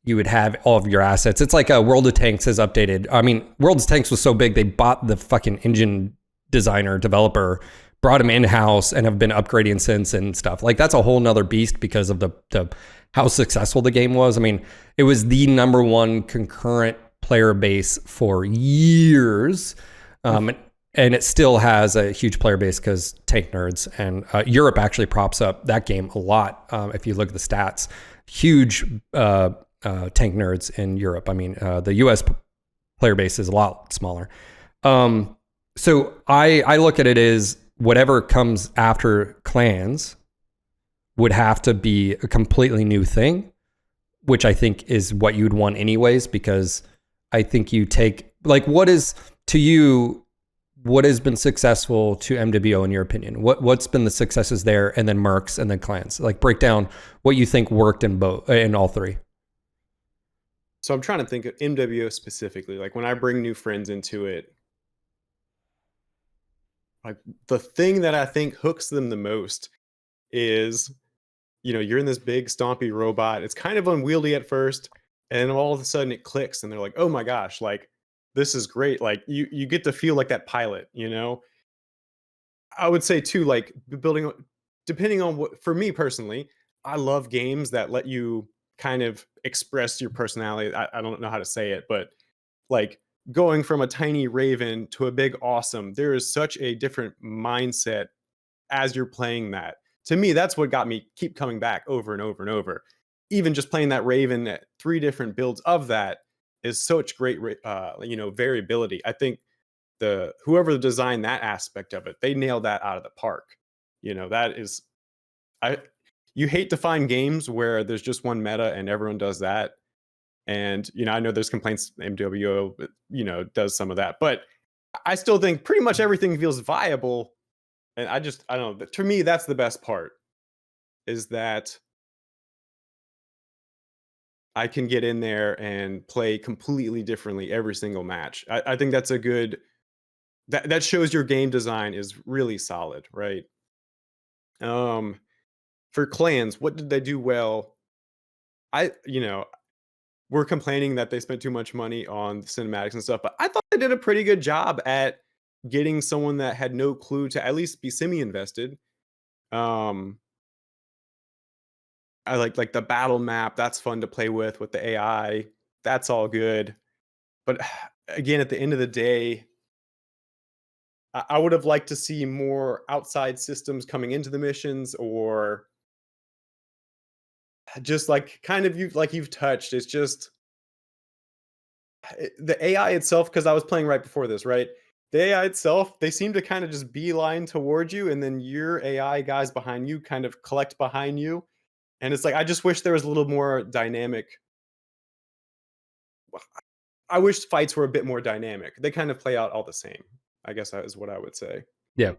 you would have all of your assets. It's like World of Tanks has updated. I mean, World of Tanks was so big, they bought the fucking engine designer, developer, brought him in-house, and have been upgrading since and stuff. Like, that's a whole nother beast because of the how successful the game was. I mean, it was the #1 concurrent player base for years. And it still has a huge player base because tank nerds, and Europe actually props up that game a lot. If you look at the stats, huge tank nerds in Europe. I mean, the US player base is a lot smaller. So I look at it as whatever comes after clans would have to be a completely new thing, which I think is what you'd want anyways, because I think you take, like, what is, to you, what has been successful to MWO in your opinion? What's been the successes there, and then Mercs, and then clans? Like, break down what you think worked in all three. So I'm trying to think of MWO specifically. Like when I bring new friends into it, like the thing that I think hooks them the most is, you're in this big stompy robot. It's kind of unwieldy at first, and then all of a sudden it clicks, and they're like, "Oh my gosh, like this is great!" Like you get to feel like that pilot. I would say too, like building, depending on what. For me personally, I love games that let you kind of express your personality. I don't know how to say it, but like going from a tiny raven to a big awesome, there is such a different mindset as you're playing that. To me, that's what got me keep coming back over and over and over. Even just playing that raven at 3 different builds of that is such great variability. I think the whoever designed that aspect of it, they nailed that out of the park. That is, I you hate to find games where there's just one meta and everyone does that. And I know there's complaints MWO does some of that, but I still think pretty much everything feels viable. And I don't know. To me, that's the best part, is that I can get in there and play completely differently every single match. I think that's a good, that shows your game design is really solid, right? For clans, what did they do well? We're complaining that they spent too much money on the cinematics and stuff, but I thought they did a pretty good job at getting someone that had no clue to at least be semi-invested. Um, I like the battle map. That's fun to play with the AI. That's all good. But again, at the end of the day, I would have liked to see more outside systems coming into the missions, or just like kind of you've touched. It's just the AI itself, because I was playing right before this, right? The AI itself, they seem to kind of just beeline towards you, and then your AI guys behind you kind of collect behind you. And it's like, I just wish there was a little more dynamic. I wish fights were a bit more dynamic. They kind of play out all the same, I guess that is what I would say. Yeah.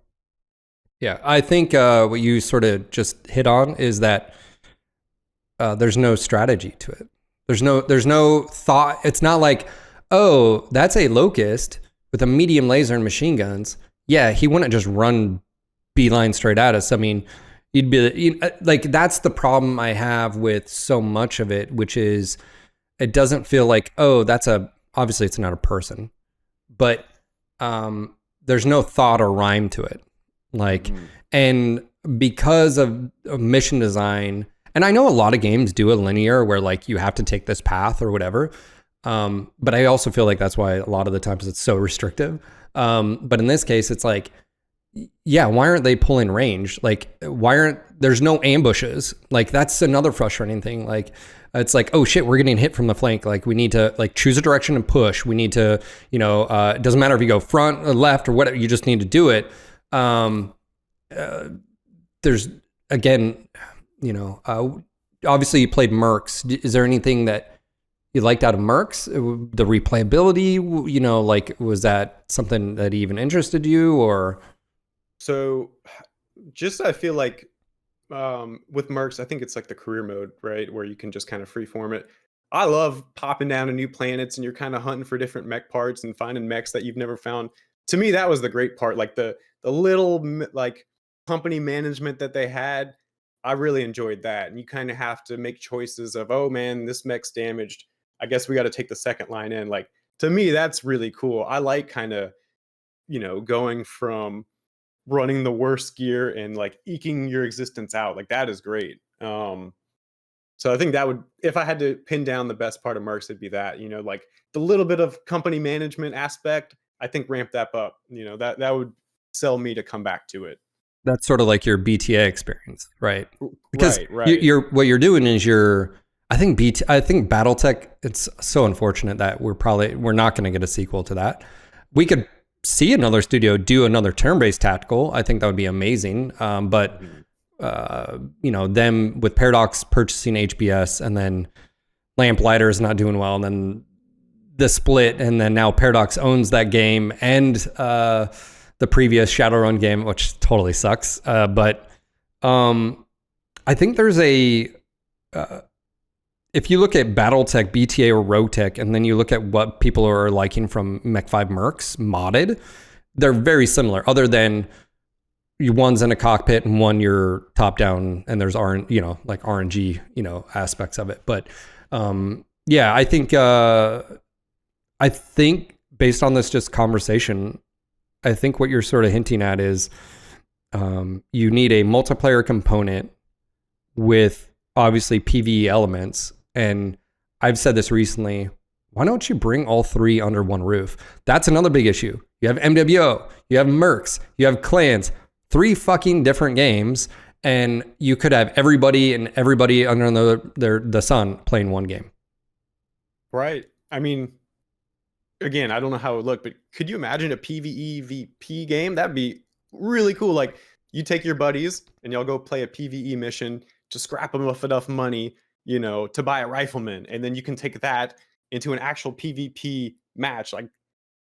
Yeah. I think what you sort of just hit on is that there's no strategy to it. There's no thought. It's not like, oh, that's a locust with a medium laser and machine guns. Yeah, he wouldn't just run beeline straight at us. I mean, you'd be like, that's the problem I have with so much of it, which is it doesn't feel like, oh, obviously it's not a person, but there's no thought or rhyme to it. Like, and because of mission design, and I know a lot of games do a linear where like you have to take this path or whatever. But I also feel like that's why a lot of the times it's so restrictive. But in this case, it's like, yeah, why aren't they pulling range? Like, there's no ambushes? Like, that's another frustrating thing. Like, it's like, oh shit, we're getting hit from the flank. Like, we need to like choose a direction and push. We need to, it doesn't matter if you go front or left or whatever, you just need to do it. There's, again, obviously you played Mercs. Is there anything that you liked out of Mercs? The replayability, like, was that something that even interested you, or? So just, I feel like with Mercs, I think it's like the career mode, right? Where you can just kind of freeform it. I love popping down to new planets and you're kind of hunting for different mech parts and finding mechs that you've never found. To me, that was the great part. Like the little like company management that they had, I really enjoyed that. And you kind of have to make choices of, oh man, this mech's damaged, I guess we got to take the second line in. Like, to me, that's really cool. I like kind of, going from running the worst gear and like eking your existence out. Like, that is great. So I think that would, if I had to pin down the best part of Mercs, it'd be that, like the little bit of company management aspect, I think ramp that up, that would sell me to come back to it. That's sort of like your BTA experience, right? Because right. What you're doing is I think BattleTech, it's so unfortunate that we're not going to get a sequel to that. We could see another studio do another turn-based tactical. I think that would be amazing. But you know, them with Paradox purchasing HBS and then Lamplighter is not doing well, and then the split, and then now Paradox owns that game and the previous Shadowrun game, which totally sucks. But I think there's a if you look at BattleTech, BTA, or RoTech, and then you look at what people are liking from Mech 5 Mercs modded, they're very similar, other than one's in a cockpit and one you're top down, and there's like RNG, aspects of it. But yeah, I think based on this just conversation, I think what you're sort of hinting at is you need a multiplayer component with obviously PvE elements. And I've said this recently, why don't you bring all three under one roof? That's another big issue. You have MWO, you have Mercs, you have clans, 3 fucking different games, and you could have everybody under the sun playing one game. Right. I mean, again, I don't know how it would look, but could you imagine a PvEVP game? That'd be really cool. Like, you take your buddies and y'all go play a PvE mission to scrap them up enough money, to buy a rifleman, and then you can take that into an actual PvP match. Like,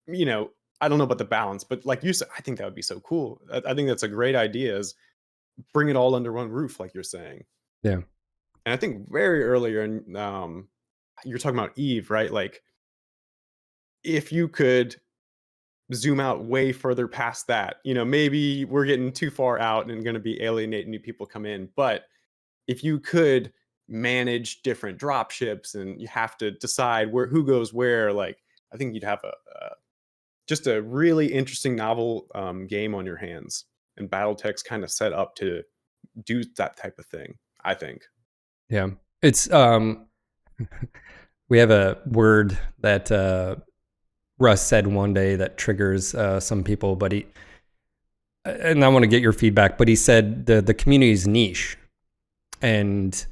I don't know about the balance, but like you said, I think that would be so cool. I think that's a great idea, is bring it all under one roof, like you're saying. Yeah. And I think very earlier, and you're talking about Eve, right? Like, if you could zoom out way further past that, maybe we're getting too far out and going to be alienating new people come in. But if you could manage different drop ships and you have to decide who goes where, like, I think you'd have just a really interesting novel game on your hands. And BattleTech's kind of set up to do that type of thing, I think. Yeah. It's we have a word that Russ said one day that triggers some people, but and I want to get your feedback, but he said the community is niche. And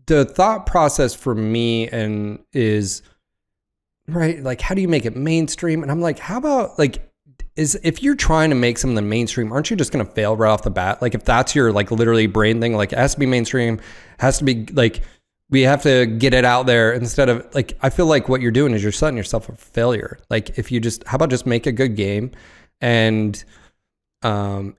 the thought process for me is, right, like, how do you make it mainstream? And I'm like, how about, like, if you're trying to make something mainstream, aren't you just going to fail right off the bat? Like, if that's your, like, literally brain thing, like, it has to be mainstream, has to be, like, we have to get it out there, instead of, like, I feel like what you're doing is you're setting yourself up for failure. Like, if you how about just make a good game? And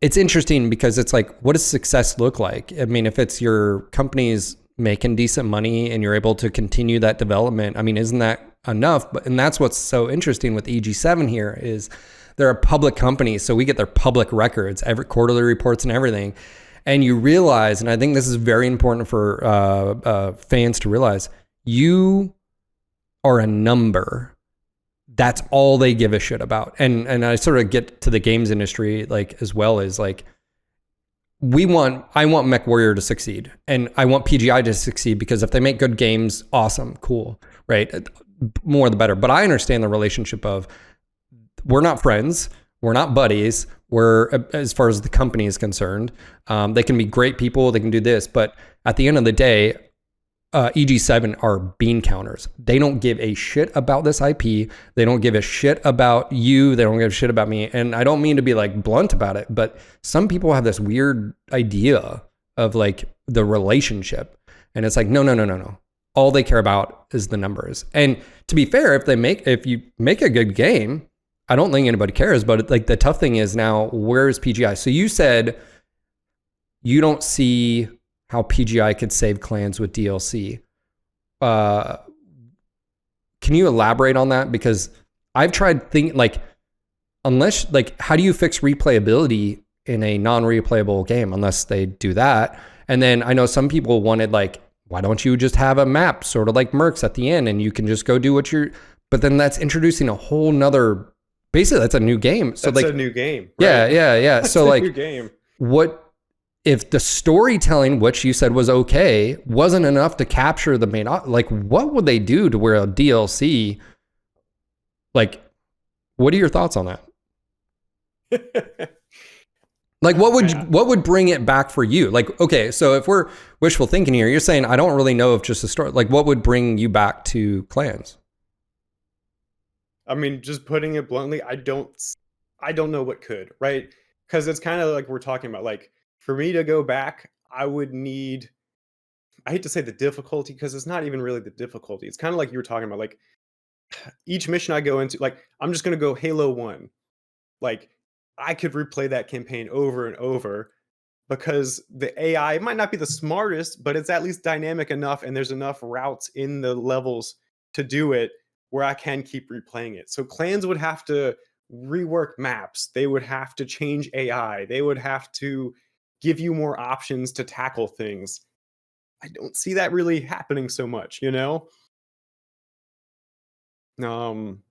it's interesting because it's like, what does success look like? I mean, if it's your company's making decent money and you're able to continue that development, I mean, isn't that enough? And that's what's so interesting with EG7 here, is they're a public company, so we get their public records, every quarterly reports and everything. And you realize, and I think this is very important for fans to realize, you are a number. That's all they give a shit about. And I sort of get to the games industry, like, as well, as like, I want MechWarrior to succeed, and I want PGI to succeed, because if they make good games, awesome, cool, right? More the better. But I understand the relationship of, we're not friends, we're not buddies, we're, as far as the company is concerned, they can be great people, they can do this, but at the end of the day, EG7 are bean counters. They don't give a shit about this IP. They don't give a shit about you. They don't give a shit about me. And I don't mean to be, like, blunt about it, but some people have this weird idea of, like, the relationship. And it's like, no. All they care about is the numbers. And to be fair, if you make a good game, I don't think anybody cares. But, like, the tough thing is now, where is PGI? So you said you don't see how PGI could save clans with DLC. Can you elaborate on that? Because I've tried thinking, like, unless, like, how do you fix replayability in a non-replayable game unless they do that? And then I know some people wanted, like, why don't you just have a map sort of like Mercs at the end, and you can just go do what you're, but then that's introducing a whole nother, basically that's a new game. So, that's like, a new game. Right? Yeah. So, like, new game. What if the storytelling, which you said was okay, wasn't enough to capture the main, like, what would they do to where a DLC, like, what are your thoughts on that? Like, what would bring it back for you? Like, okay, so if we're wishful thinking here, you're saying, I don't really know if just a story, like, what would bring you back to clans? I mean, just putting it bluntly, I don't know what could, right? Because it's kind of like we're talking about, like, for me to go back, I would need, I hate to say the difficulty because it's not even really the difficulty. It's kind of like you were talking about, like each mission I go into, like I'm just gonna go Halo 1. Like I could replay that campaign over and over because the AI might not be the smartest, but it's at least dynamic enough and there's enough routes in the levels to do it where I can keep replaying it. So clans would have to rework maps, they would have to change AI, they would have to give you more options to tackle things. I don't see that really happening so much, you know? Um,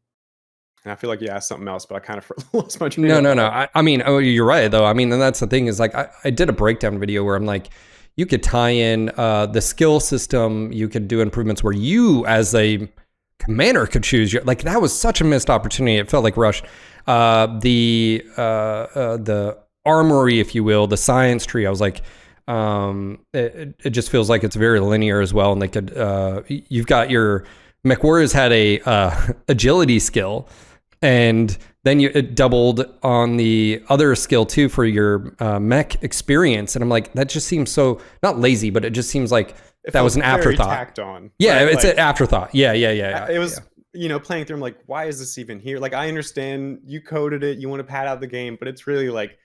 and I feel like you asked something else, but I kind of lost my train No, of no, no. thought. I mean, oh, you're right though. I mean, and that's the thing is like I did a breakdown video where I'm like, you could tie in the skill system. You could do improvements where you, as a commander, could choose your, like that was such a missed opportunity. It felt like rushed. The armory, if you will, the science tree. I was like, it just feels like it's very linear as well. And they could, you've got your MechWarriors had a agility skill. And then it doubled on the other skill too for your mech experience. And I'm like, that just seems so, not lazy, but it just seems like that was an afterthought. Tacked on. Yeah, right? It's like, an afterthought. Yeah. It was, playing through, I'm like, why is this even here? Like, I understand you coded it, you want to pad out the game, but it's really like,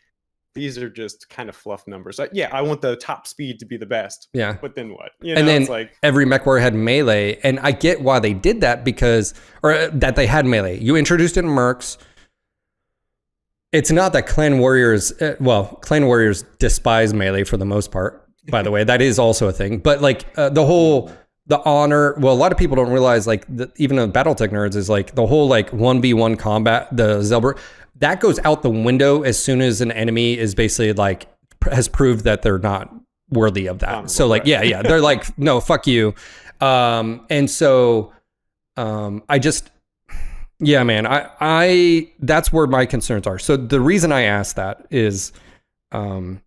these are just kind of fluff numbers. Like, yeah, I want the top speed to be the best. Yeah. But then what? And then it's like every mech warrior had melee. And I get why they did that that they had melee. You introduced it in Mercs. It's not that clan warriors despise melee for the most part, by the way. That is also a thing. But like the honor, well, a lot of people don't realize, like even the BattleTech nerds, is like the whole like 1v1 combat, the Zelber, that goes out the window as soon as an enemy is basically like has proved that they're not worthy of that. So like, yeah, they're like, no, fuck you. And so I just, yeah, man, I that's where my concerns are. So the reason I asked that is, and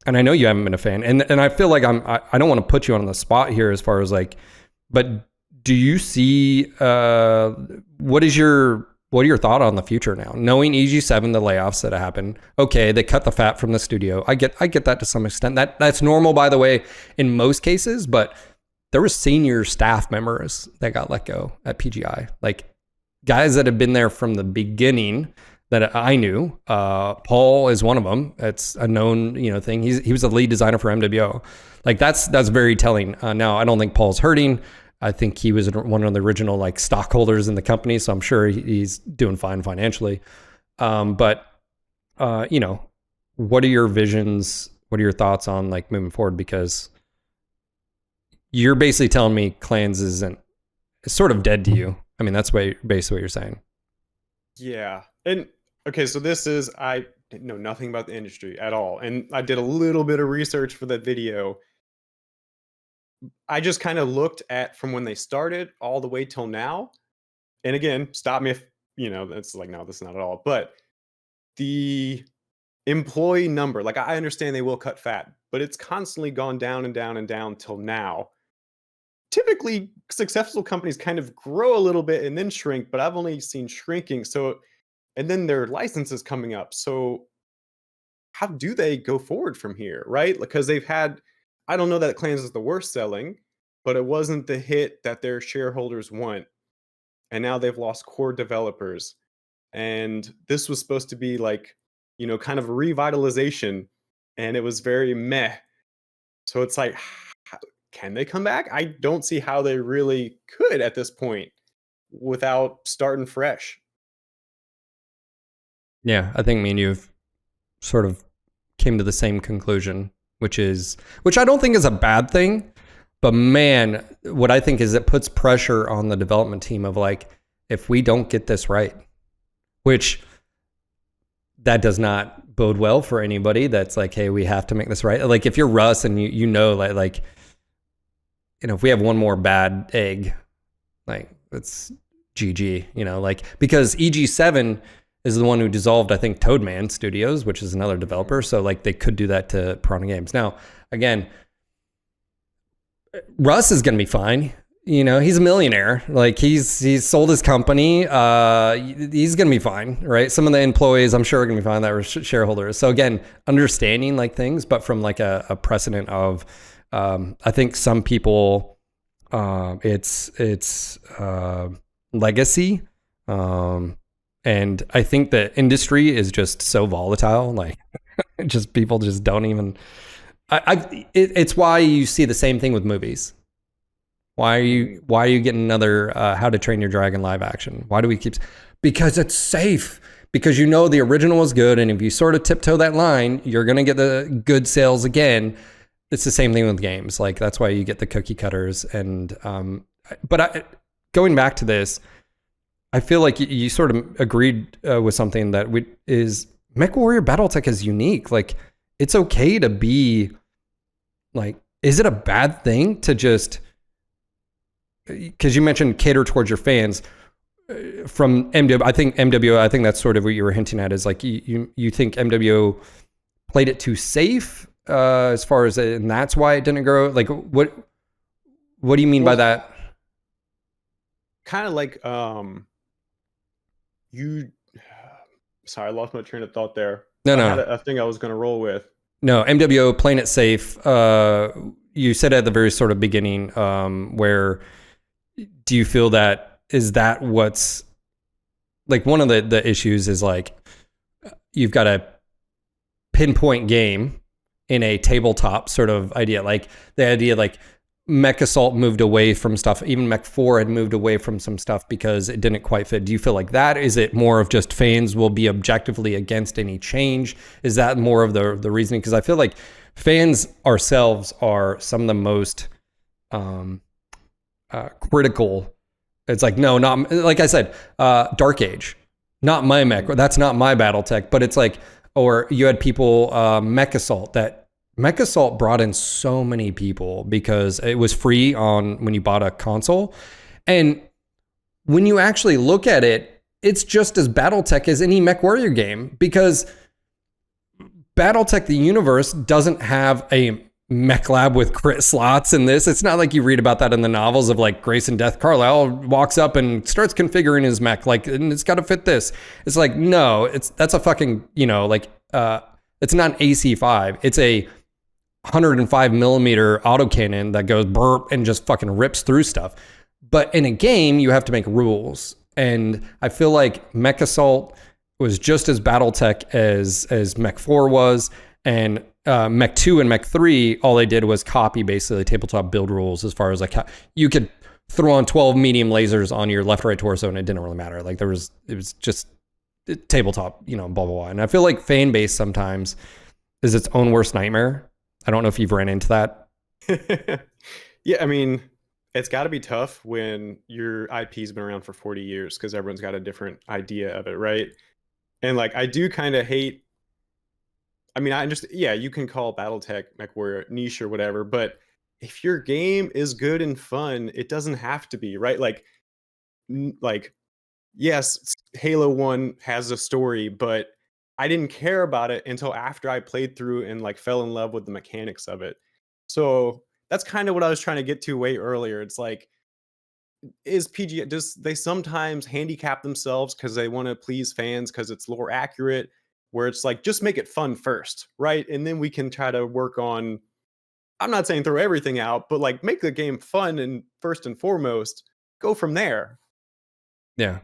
I know you haven't been a fan, and I feel like I don't want to put you on the spot here as far as like, but do you see, what are your thoughts on the future now? Knowing EG7, the layoffs that happened, okay, they cut the fat from the studio. I get that to some extent. That's normal, by the way, in most cases, but there were senior staff members that got let go at PGI. Like guys that have been there from the beginning that I knew. Paul is one of them. It's a known, thing. He was the lead designer for MWO. Like that's very telling. Now I don't think Paul's hurting. I think he was one of the original like stockholders in the company, so I'm sure he's doing fine financially. But what are your visions? What are your thoughts on like moving forward? Because you're basically telling me clans it's sort of dead to you. I mean, that's basically what you're saying. Yeah, and okay, so I didn't know nothing about the industry at all, and I did a little bit of research for that video. I just kind of looked at from when they started all the way till now. And again, stop me if, it's like, no, this is not at all. But the employee number, like I understand they will cut fat, but it's constantly gone down and down and down till now. Typically, successful companies kind of grow a little bit and then shrink, but I've only seen shrinking. So, and then their licenses coming up. So how do they go forward from here, right? Because they've had, I don't know that Clans is the worst selling, but it wasn't the hit that their shareholders want. And now they've lost core developers. And this was supposed to be like, kind of a revitalization. And it was very meh. So it's like, can they come back? I don't see how they really could at this point without starting fresh. Yeah, I think me and you've sort of came to the same conclusion, which I don't think is a bad thing, but man, what I think is it puts pressure on the development team of like, if we don't get this right, which that does not bode well for anybody that's like, hey, we have to make this right. Like if you're Russ and like, if we have one more bad egg, like it's GG, like because EG7 is the one who dissolved, I think, Toadman Studios, which is another developer. So like they could do that to Piranha Games. Now, again, Russ is going to be fine. he's a millionaire. Like he's sold his company. He's gonna be fine, right? Some of the employees, I'm sure, are gonna be fine that were shareholders. So again, understanding like things, but from like a precedent of, I think some people, it's legacy, and I think the industry is just so volatile. Like, just people just don't even. It's why you see the same thing with movies. Why are you getting another How to Train Your Dragon live action? Why do we keep? Because it's safe. Because the original was good, and if you sort of tiptoe that line, you're gonna get the good sales again. It's the same thing with games. Like that's why you get the cookie cutters. And going back to this, I feel like you sort of agreed with something that is MechWarrior BattleTech is unique. Like it's okay to be like, is it a bad thing to just? Because you mentioned cater towards your fans from MW. I think that's sort of what you were hinting at is like you think MWO played it too safe as far as and that's why it didn't grow. Like what do you mean by that? Kind of like sorry, I lost my train of thought there. No. I had a thing I was going to roll with. No, MWO playing it safe. You said at the very sort of beginning where. Do you feel is that what's like one of the issues is like you've got a pinpoint game in a tabletop sort of idea, like the idea like Mech Assault moved away from stuff, even Mech 4 had moved away from some stuff because it didn't quite fit. Do you feel like that? Is it more of just fans will be objectively against any change? Is that more of the reasoning? Because I feel like fans ourselves are some of the most critical. It's like, no, not like I said, Dark Age, not my mech. That's not my BattleTech. But it's like, or you had people Mech Assault. That Mech Assault brought in so many people because it was free on when you bought a console, and when you actually look at it, it's just as BattleTech as any MechWarrior game because BattleTech the universe doesn't have a mech lab with crit slots in this. It's not like you read about that in the novels of like Grace and Death. Carlisle walks up and starts configuring his mech like, and it's got to fit this. It's like, no, that's a fucking, it's not an AC5. It's a 105 millimeter autocannon that goes burp and just fucking rips through stuff. But in a game, you have to make rules. And I feel like Mech Assault was just as BattleTech as Mech 4 was. And Mech 2 and Mech 3, all they did was copy basically tabletop build rules as far as like how you could throw on 12 medium lasers on your left, right torso and it didn't really matter. Like it was just tabletop, blah, blah, blah. And I feel like fan base sometimes is its own worst nightmare. I don't know if you've ran into that. Yeah, I mean, it's got to be tough when your IP's been around for 40 years because everyone's got a different idea of it, right? And like, I do kind of hate. I mean, you can call BattleTech MechWarrior niche or whatever, but if your game is good and fun, it doesn't have to be, right? Like, yes, Halo 1 has a story, but I didn't care about it until after I played through and like fell in love with the mechanics of it. So that's kind of what I was trying to get to way earlier. It's like, they sometimes handicap themselves because they want to please fans because it's lore accurate, where it's like, just make it fun first, right? And then we can try to work on, I'm not saying throw everything out, but like make the game fun and first and foremost, go from there. Yeah.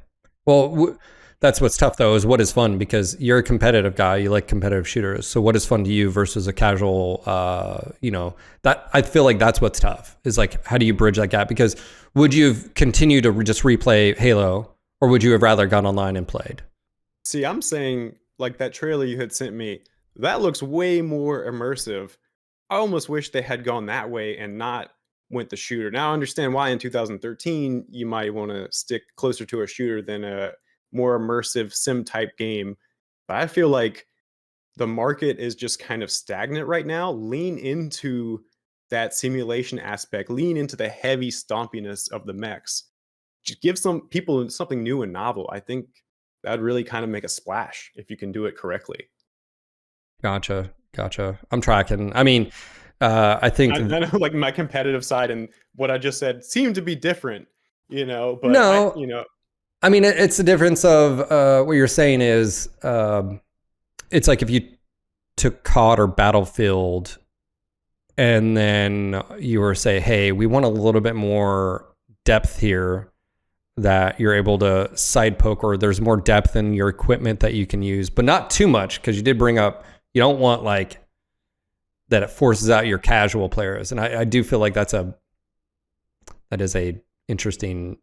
Well, that's what's tough though, is what is fun, because you're a competitive guy, you like competitive shooters. So what is fun to you versus a casual, that I feel like that's what's tough, is like, how do you bridge that gap? Because would you have continued to just replay Halo, or would you have rather gone online and played? See, I'm saying like that trailer you had sent me, that looks way more immersive. I almost wish they had gone that way and not went the shooter. Now I understand why in 2013 you might want to stick closer to a shooter than a more immersive sim type game. But I feel like the market is just kind of stagnant right now. Lean into that simulation aspect, lean into the heavy stompiness of the mechs. Just give some people something new and novel. I think that'd really kind of make a splash if you can do it correctly. Gotcha. I'm tracking. I mean, I think I know like my competitive side and what I just said seem to be different, but no. I mean, it's the difference of what you're saying is it's like if you took COD or Battlefield and then you were say, hey, we want a little bit more depth here, that you're able to side poke, or there's more depth in your equipment that you can use, but not too much, because you did bring up, you don't want like that it forces out your casual players. And I do feel like that is a interesting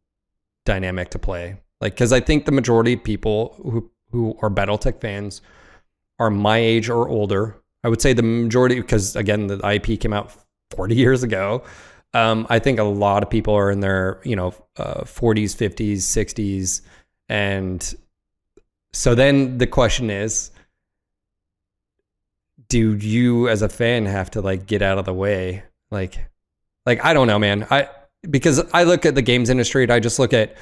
dynamic to play. Like, because I think the majority of people who are BattleTech fans are my age or older. I would say the majority, because again, the IP came out 40 years ago. I think a lot of people are in their, 40s, 50s, 60s. And so then the question is, do you as a fan have to like get out of the way? Like, I don't know, man. Because I look at the games industry and I just look at,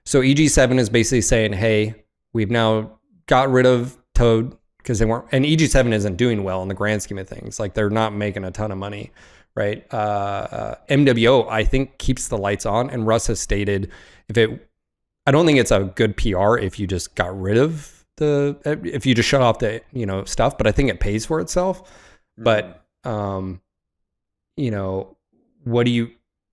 so EG7 is basically saying, hey, we've now got rid of Toad because they weren't, and EG7 isn't doing well in the grand scheme of things. Like, they're not making a ton of money, right? MWO, I think, keeps the lights on, and Russ has stated I don't think it's a good PR if you just got rid of if you just shut off the, stuff, but I think it pays for itself. But, what do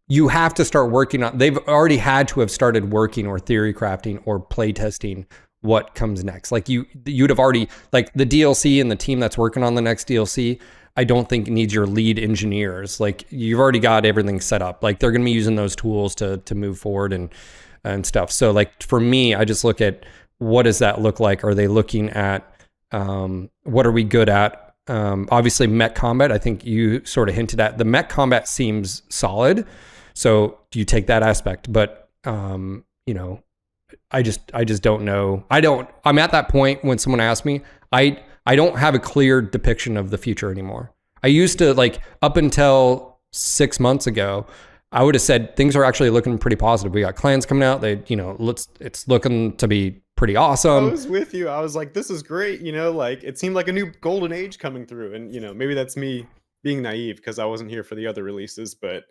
you have to start working on, they've already had to have started working or theory crafting or play testing what comes next. Like you'd have already, like the DLC and the team that's working on the next DLC, I don't think needs your lead engineers. Like you've already got everything set up. Like they're going to be using those tools to move forward and stuff. So like for me, I just look at what does that look like? Are they looking at what are we good at? Obviously mech combat, I think you sort of hinted at. The mech combat seems solid. So do you take that aspect? But I just don't know. I'm at that point when someone asks me, I don't have a clear depiction of the future anymore. I used to, like, up until 6 months ago, I would have said things are actually looking pretty positive. We got clans coming out. It's looking to be pretty awesome. I was with you. I was like, this is great. Like it seemed like a new golden age coming through. And, maybe that's me being naive because I wasn't here for the other releases, but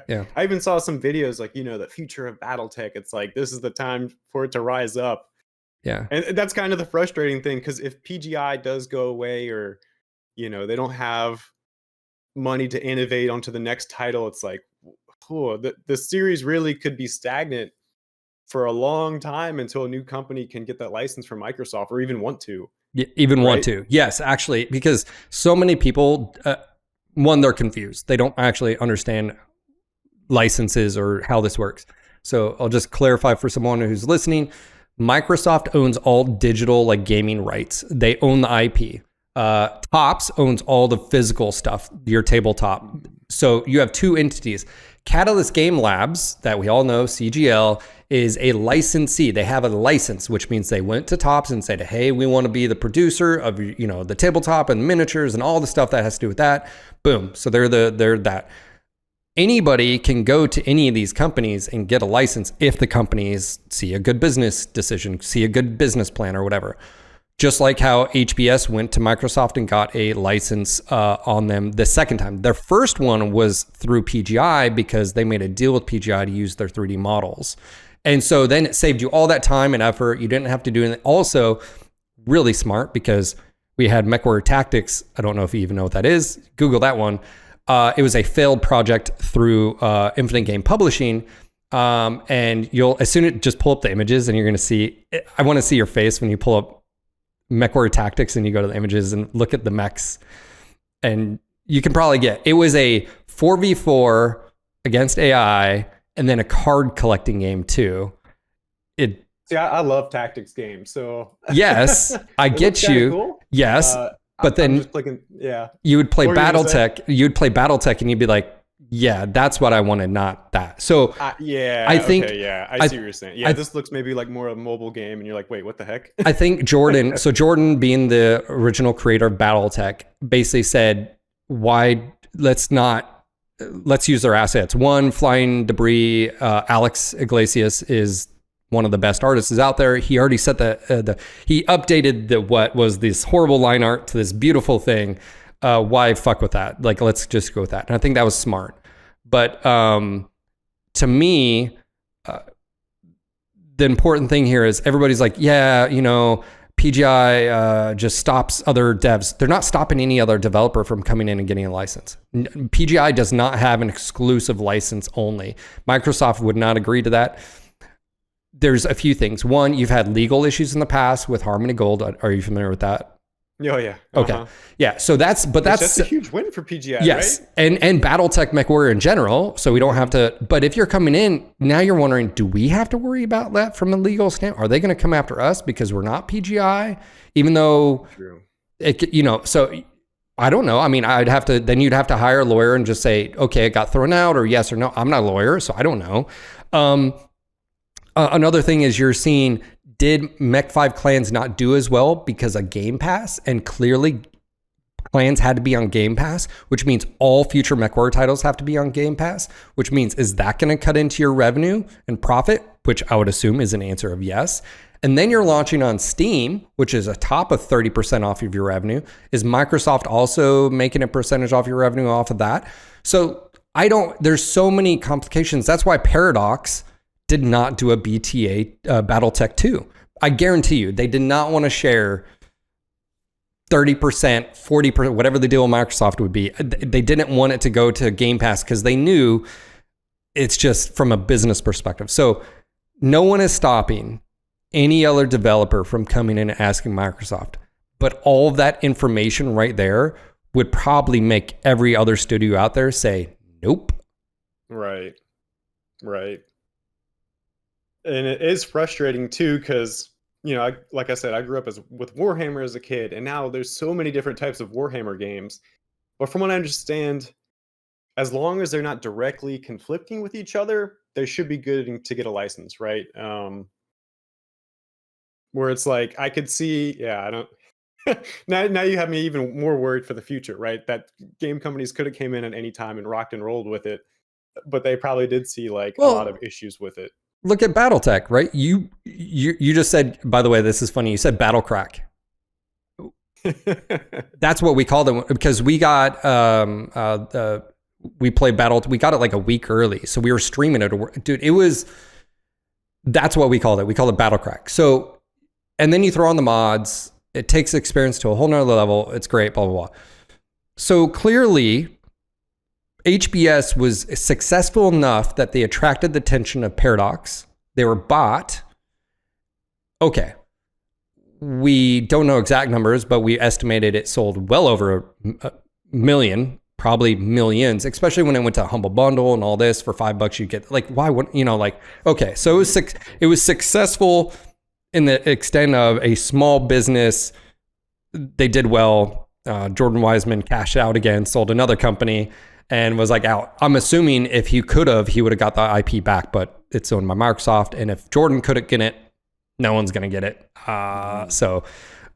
yeah. I even saw some videos like, the future of BattleTech. It's like, this is the time for it to rise up. Yeah. And that's kind of the frustrating thing, because if PGI does go away, or, they don't have money to innovate onto the next title, it's like, the series really could be stagnant for a long time until a new company can get that license from Microsoft, or even want to. Yeah, want to. Yes, actually, because so many people, one, they're confused. They don't actually understand licenses or how this works. So I'll just clarify for someone who's listening. Microsoft owns all digital like gaming rights. They own the IP. Tops owns all the physical stuff, your tabletop. So you have two entities. Catalyst Game Labs, that we all know, CGL, is a licensee. They have a license, which means they went to Tops and said, hey, we want to be the producer of, the tabletop and miniatures and all the stuff that has to do with that. Boom. So they're that. Anybody can go to any of these companies and get a license if the companies see a good business decision, see a good business plan or whatever. Just like how HBS went to Microsoft and got a license on them the second time. Their first one was through PGI because they made a deal with PGI to use their 3D models. And so then it saved you all that time and effort. You didn't have to do it. Also, really smart, because we had MechWarrior Tactics. I don't know if you even know what that is. Google that one. It was a failed project through Infinite Game Publishing. And you'll, as soon as just pull up the images, and you're going to see, I want to see your face when you pull up MechWarrior Tactics and you go to the images and look at the mechs, and you can probably get, it was a 4v4 against AI and then a card collecting game too. See, I love tactics games, so yes, I get you. Cool. Yes, but then just clicking, yeah, you would play BattleTech. You'd play BattleTech, and you'd be like, yeah, that's what I wanted, not that. So yeah, I think, okay, yeah, I see what you're saying. Yeah, this looks maybe like more of a mobile game, and you're like, wait, what the heck? I think Jordan, so Jordan being the original creator of BattleTech, basically said, let's use their assets. One, flying debris. Alex Iglesias is one of the best artists out there. He already set he updated what was this horrible line art to this beautiful thing. Why fuck with that? Like, let's just go with that. And I think that was smart. But to me, the important thing here is everybody's like, yeah, you know, PGI just stops other devs. They're not stopping any other developer from coming in and getting a license. PGI does not have an exclusive license only. Microsoft would not agree to that. There's a few things. One, you've had legal issues in the past with Harmony Gold. Are you familiar with that? Oh yeah. Okay. Yeah. So that's a huge win for PGI, yes. Right? And BattleTech MechWarrior in general. So we don't have to, but if you're coming in, now you're wondering, do we have to worry about that from a legal standpoint? Are they going to come after us because we're not PGI? Even though it, you know, so I don't know. I mean, you'd have to hire a lawyer and just say, okay, it got thrown out, or yes or no. I'm not a lawyer, so I don't know. Another thing is you're seeing, did Mech 5 clans not do as well because of Game Pass? And clearly clans had to be on Game Pass, which means all future MechWarrior titles have to be on Game Pass, which means, is that going to cut into your revenue and profit? Which I would assume is an answer of yes. And then you're launching on Steam, which is a top of 30% off of your revenue. Is Microsoft also making a percentage off your revenue off of that? So there's so many complications. That's why Paradox did not do a BTA BattleTech 2. I guarantee you, they did not want to share 30%, 40%, whatever the deal with Microsoft would be. They didn't want it to go to Game Pass because they knew it's just from a business perspective. So no one is stopping any other developer from coming in and asking Microsoft. But all of that information right there would probably make every other studio out there say, nope. Right. And it is frustrating too, because, you know, like I said, I grew up with Warhammer as a kid, and now there's so many different types of Warhammer games. But from what I understand, as long as they're not directly conflicting with each other, they should be good to get a license, right? Where it's like, I could see, I don't. now you have me even more worried for the future, right? That game companies could have came in at any time and rocked and rolled with it, but they probably did see like a lot of issues with it. Look at BattleTech, right? You just said, by the way, this is funny. You said Battlecrack. That's what we called it because we got we played Battle. We got it like a week early, so we were streaming it. Dude, that's what we called it. We called it Battlecrack. So, and then you throw on the mods. It takes experience to a whole nother level. It's great. Blah blah blah. So clearly, HBS was successful enough that they attracted the attention of Paradox. They were bought. Okay. We don't know exact numbers, but we estimated it sold well over a million, probably millions, especially when it went to Humble Bundle and all this. For $5 you get, like, why wouldn't, you know, like, okay. So it was successful in the extent of a small business. They did well. Jordan Wiseman cashed out again, sold another company, and was like out. I'm assuming if he could have, he would have got the IP back, but it's owned by Microsoft. And if Jordan couldn't get it, no one's going to get it. I'm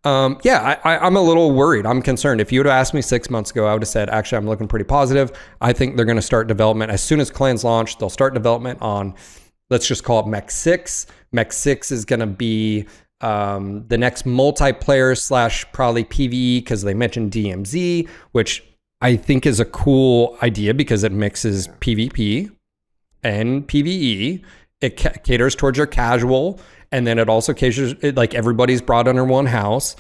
a little worried. I'm concerned. If you would have asked me 6 months ago, I would have said, actually, I'm looking pretty positive. I think they're going to start development. As soon as clans launch, they'll start development on, let's just call it Mech 6. Mech 6 is going to be the next multiplayer / probably PvE, because they mentioned DMZ, which I think is a cool idea because it mixes PvP and PvE. It caters towards your casual, and then it also caters, like, everybody's brought under one house.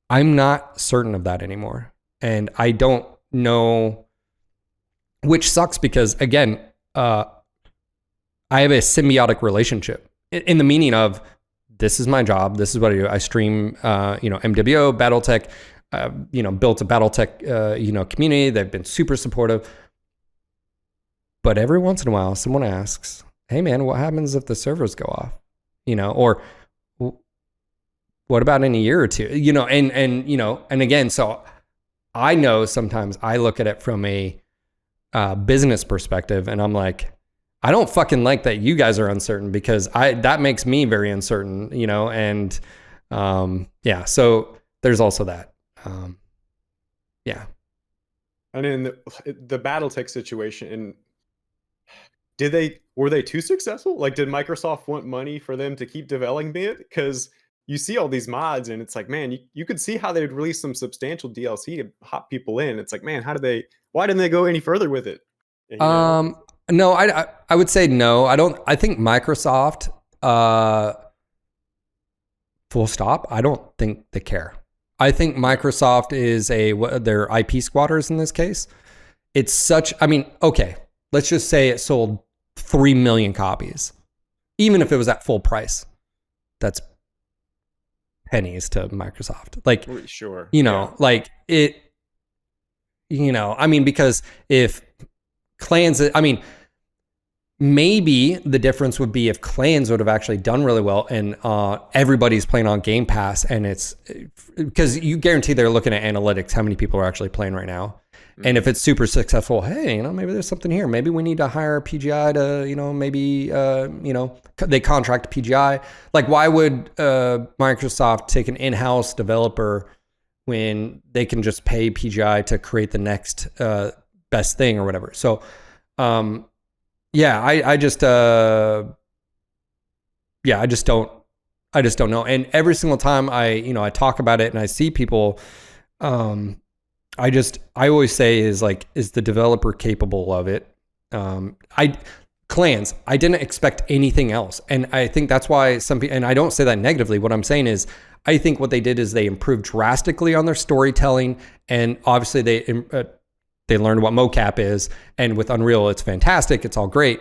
I'm not certain of that anymore. And I don't know, which sucks because, again, I have a symbiotic relationship in the meaning of, this is my job. This is what I do. I stream, MWO, BattleTech, built a BattleTech, community. They've been super supportive. But every once in a while, someone asks, hey man, what happens if the servers go off? Or what about in a year or two? And again, so I know sometimes I look at it from a business perspective, and I'm like, I don't fucking like that you guys are uncertain, because that makes me very uncertain, so there's also that. And in the BattleTech situation, were they too successful? Like, did Microsoft want money for them to keep developing it? Because you see all these mods, and it's like, man, you could see how they'd release some substantial DLC to hop people in. It's like, man, why didn't they go any further with it? You know? No, I would say no. I think Microsoft, full stop. I don't think they care. I think Microsoft is they're IP squatters in this case. It's such, I mean, okay, let's just say it sold 3 million copies. Even if it was at full price, that's pennies to Microsoft. Like, sure, you know, like it, you know, I mean, because if Clans, I mean, maybe the difference would be if Clans would have actually done really well and everybody's playing on Game Pass, and it's because you guarantee they're looking at analytics, how many people are actually playing right now. And if it's super successful, hey, you know, maybe there's something here. Maybe we need to hire PGI to, you know, maybe, you know, they contract PGI. Like, why would Microsoft take an in-house developer when they can just pay PGI to create the next best thing or whatever? So, yeah, I just don't know. And every single time I talk about it and I see people, I always say is the developer capable of it? Clans, I didn't expect anything else. And I think that's why some people, and I don't say that negatively. What I'm saying is, I think what they did is they improved drastically on their storytelling. And obviously they learned what mocap is. And with Unreal, it's fantastic. It's all great.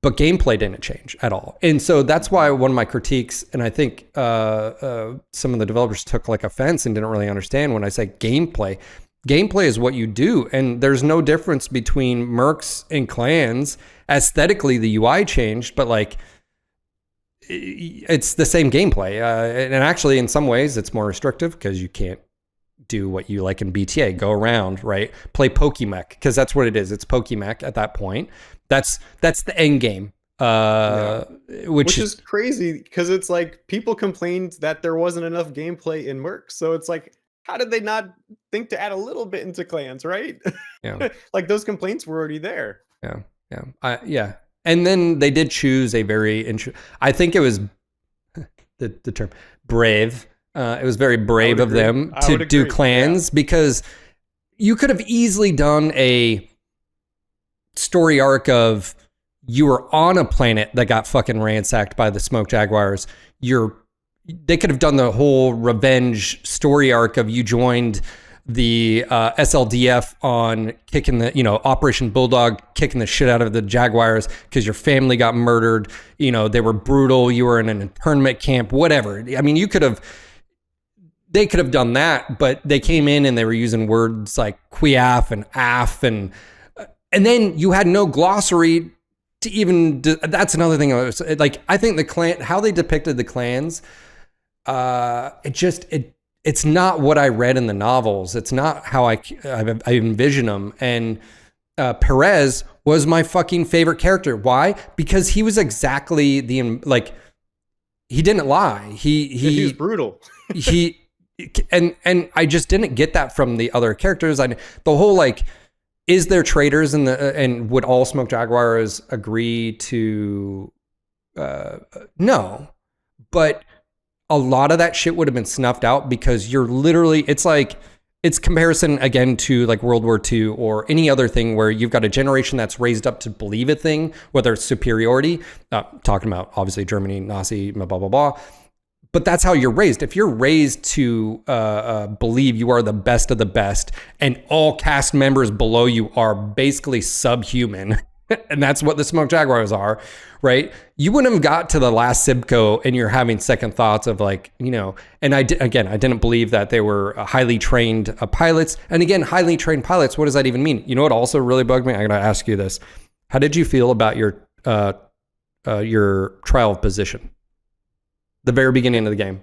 But gameplay didn't change at all. And so that's why one of my critiques, and I think some of the developers took like offense and didn't really understand when I say gameplay. Gameplay is what you do. And there's no difference between Mercs and Clans. Aesthetically, the UI changed, but like it's the same gameplay. And actually, in some ways, it's more restrictive because you can't do what you like in BTA, go around, right? Play Pokemech, because that's what it is. It's Pokemech at that point. That's the end game, which is crazy because it's like people complained that there wasn't enough gameplay in Mercs. So it's like, how did they not think to add a little bit into Clans, right? Yeah. Like those complaints were already there. Yeah. And then they did choose a very I think it was the term brave. It was very brave of them to do Clans, because you could have easily done a story arc of you were on a planet that got fucking ransacked by the smoke jaguars. They could have done the whole revenge story arc of you joined the SLDF on kicking the, Operation Bulldog, kicking the shit out of the jaguars because your family got murdered. They were brutal. You were in an internment camp, whatever. I mean, they could have done that, but they came in and they were using words like quiaf and af, and then you had no glossary to even. That's another thing. I think the clan, how they depicted the clans, it's not what I read in the novels. It's not how I envision them. And Perez was my fucking favorite character. Why? Because he was exactly he didn't lie. He was brutal. And I just didn't get that from the other characters. The whole is there traitors and would all smoke jaguars agree to no, but a lot of that shit would have been snuffed out because you're literally, it's comparison again to World War II or any other thing where you've got a generation that's raised up to believe a thing, whether it's superiority, talking about obviously Germany, Nazi, blah, blah, blah. But that's how you're raised. If you're raised to believe you are the best of the best and all cast members below you are basically subhuman, and that's what the Smoke Jaguars are, right? You wouldn't have got to the last Sibco and you're having second thoughts of and I didn't believe that they were highly trained pilots. And again, highly trained pilots, what does that even mean? You know what also really bugged me? I'm going to ask you this. How did you feel about your trial of position? The very beginning of the game.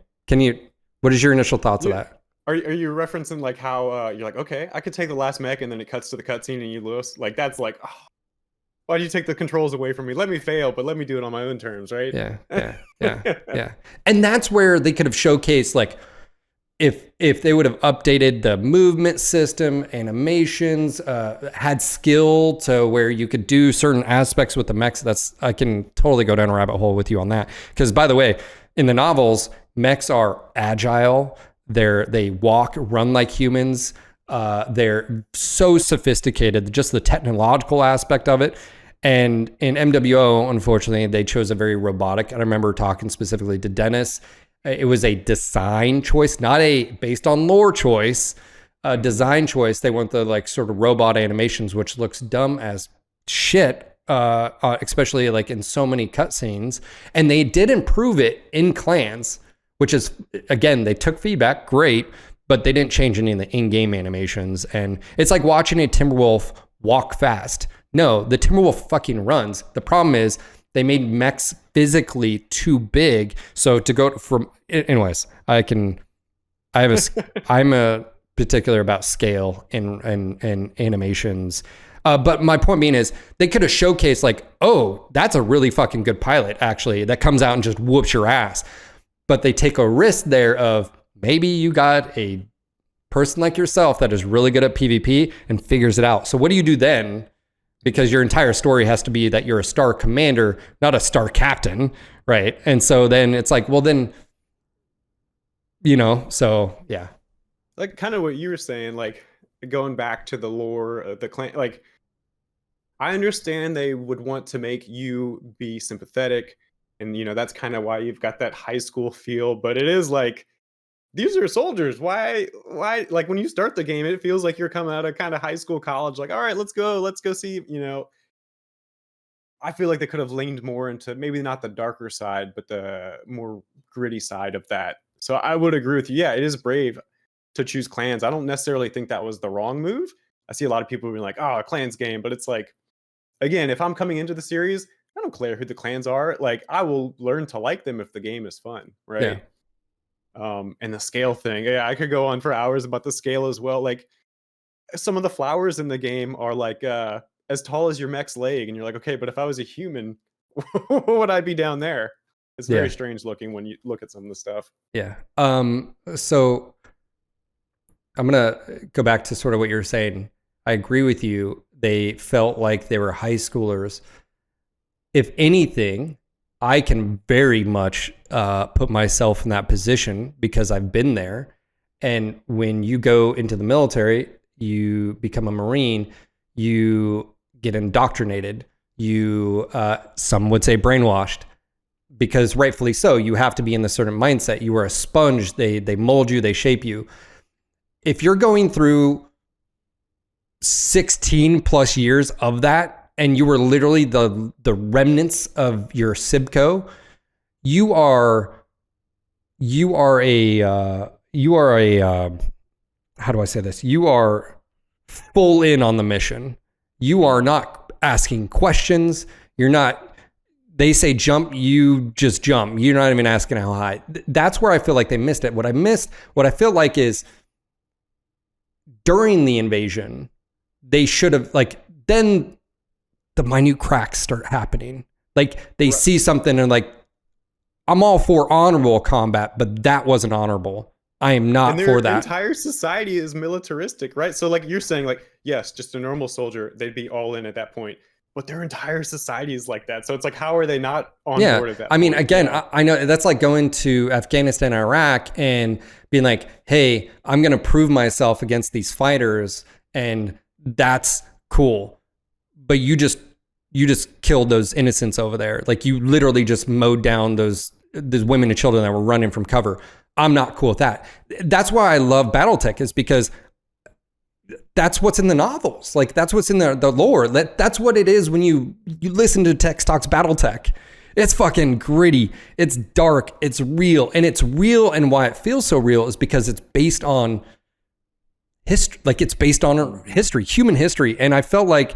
What is your initial thoughts of that? Are you referencing how you're okay, I could take the last mech and then it cuts to the cutscene and you lose? That's why do you take the controls away from me? Let me fail, but let me do it on my own terms, right? Yeah. And that's where they could have showcased if they would have updated the movement system, animations, had skill to where you could do certain aspects with the mechs. I can totally go down a rabbit hole with you on that. Because by the way, in the novels, mechs are agile. They walk, run like humans. They're so sophisticated, just the technological aspect of it. And in MWO, unfortunately, they chose a very robotic. I remember talking specifically to Dennis. It was a design choice, not a based on lore choice, a design choice. They went the like sort of robot animations, which looks dumb as shit, especially like in so many cutscenes. And they did improve it in clans, which is, again, they took feedback, great, but they didn't change any of the in-game animations. And it's like watching a Timberwolf walk fast. No, the Timberwolf fucking runs. The problem is they made mechs physically too big. So to go from, anyways, I'm a particular about scale and animations. But my point being is they could have showcased like, oh, that's a really fucking good pilot, actually, that comes out and just whoops your ass. But they take a risk there of maybe you got a person like yourself that is really good at PvP and figures it out. So what do you do then? Because your entire story has to be that you're a star commander, not a star captain, right? And so then it's like, well then, so yeah. Like kind of what you were saying, like going back to the lore of the clan, like I understand they would want to make you be sympathetic, and that's kind of why you've got that high school feel, but it is like, these are soldiers. Why like when you start the game, it feels like you're coming out of kind of high school, college, like, all right, let's go see, I feel like they could have leaned more into maybe not the darker side, but the more gritty side of that. So I would agree with you. Yeah, it is brave to choose clans. I don't necessarily think that was the wrong move. I see a lot of people being like, oh, a clans game, but it's like, again, if I'm coming into the series, I don't care who the clans are. Like, I will learn to like them if the game is fun, right? Yeah. And the scale thing, yeah, I could go on for hours about the scale as well. Like, some of the flowers in the game are like as tall as your mech's leg, and you're like, okay, but if I was a human, what would I be down there? It's very strange looking when you look at some of the stuff. Yeah. So I'm gonna go back to sort of what you're saying. I agree with you. They felt like they were high schoolers. If anything, I can very much put myself in that position because I've been there. And when you go into the military, you become a Marine, you get indoctrinated, you, some would say brainwashed, because rightfully so, you have to be in this certain mindset. You are a sponge. They mold you, they shape you. If you're going through 16 plus years of that, and you were literally the remnants of your Sibco, you are a how do I say this? You are full in on the mission. You are not asking questions. You're not, they say jump, you just jump. You're not even asking how high. That's where I feel like they missed it. What I feel like is during the invasion, they should have, like, then the minute cracks start happening. Like, they see something and like, I'm all for honorable combat, but that wasn't honorable. I am not for that. Their entire society is militaristic, right? So like you're saying, like, yes, just a normal soldier, they'd be all in at that point. But their entire society is like that. So it's like, how are they not on board at that point? I mean, again, I know that's like going to Afghanistan, Iraq, and being like, hey, I'm going to prove myself against these fighters, and that's cool. But you just killed those innocents over there. Like, you literally just mowed down those women and children that were running from cover. I'm not cool with that. That's why I love BattleTech, is because that's what's in the novels. Like, that's what's in the lore. That's what it is when you listen to Tex Talks BattleTech. It's fucking gritty. It's dark. It's real. And it's real. And why it feels so real is because it's based on history. Like, it's based on history, human history. And I felt like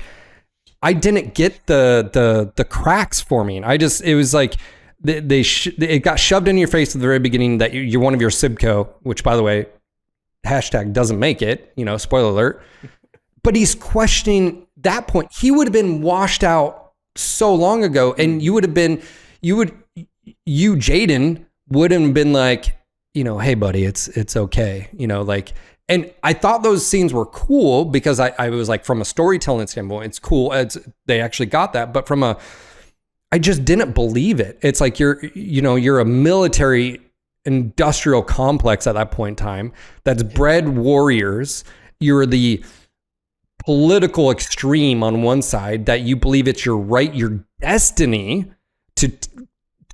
I didn't get the cracks for me. It was like, it got shoved in your face at the very beginning that you're one of your Sibco, which, by the way, hashtag doesn't make it, spoiler alert. But he's questioning that point. He would have been washed out so long ago, and Jaden would have been like, hey buddy, it's okay. And I thought those scenes were cool because I was like, from a storytelling standpoint, it's cool. They actually got that, but I just didn't believe it. It's like you're a military industrial complex at that point in time that's bred warriors. You're the political extreme on one side that you believe it's your right, your destiny to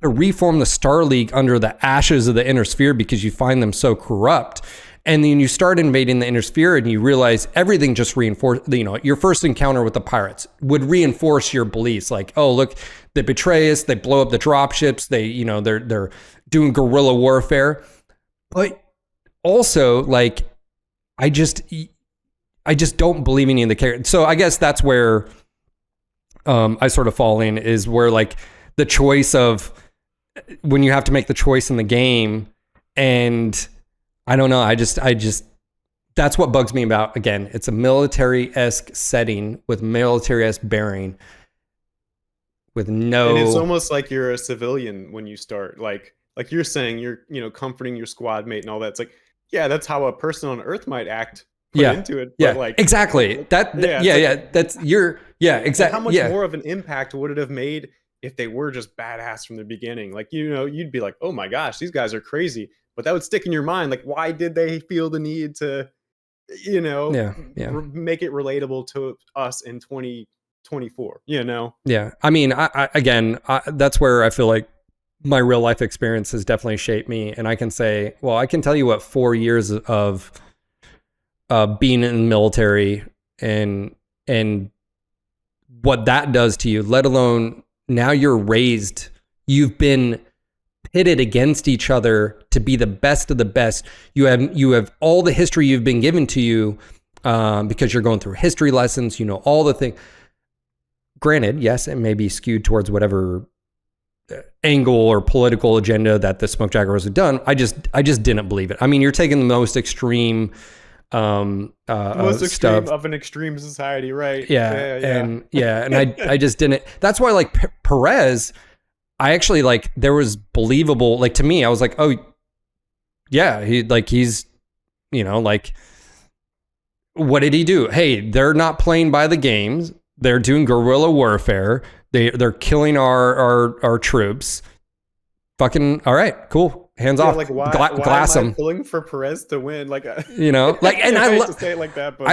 reform the Star League under the ashes of the Inner Sphere because you find them so corrupt. And then you start invading the Inner Sphere and you realize everything just reinforced, your first encounter with the pirates would reinforce your beliefs. Like, oh, look, they betray us. They blow up the dropships. They're doing guerrilla warfare. But also, like, I just don't believe any of the characters. So I guess that's where I sort of fall in, is where like the choice of when you have to make the choice in the game, and I don't know. I just that's what bugs me about, again, it's a military-esque setting with military-esque bearing with no. And it's almost like you're a civilian when you start. Like you're saying, you're comforting your squad mate and all that. It's like, yeah, that's how a person on Earth might act. Into it. Yeah. But like, exactly. Exactly. How much more of an impact would it have made if they were just badass from the beginning? Like, you'd be like, oh my gosh, these guys are crazy. But that would stick in your mind. Like, why did they feel the need to, make it relatable to us in 2024, Yeah. I mean, I that's where I feel like my real life experience has definitely shaped me. And I can say, well, I can tell you what 4 years of being in the military and what that does to you, let alone now you've been pitted against each other to be the best of the best. You have all the history you've been given to you because you're going through history lessons, all the things. Granted, yes, it may be skewed towards whatever angle or political agenda that the Smoke Jaguars have done. I just didn't believe it. I mean, you're taking the most extreme most extreme stuff of an extreme society, right? And I just didn't. That's why, like, Perez, I actually, like, there was believable, like, to me, I was like, oh yeah, he's like, what did he do? Hey, they're not playing by the games, they're doing guerrilla warfare, they're killing our troops. Fucking all right, cool. Hands off. Like, why glass am I him. pulling for Perez to win? Like, like, I and hate to say it like that, but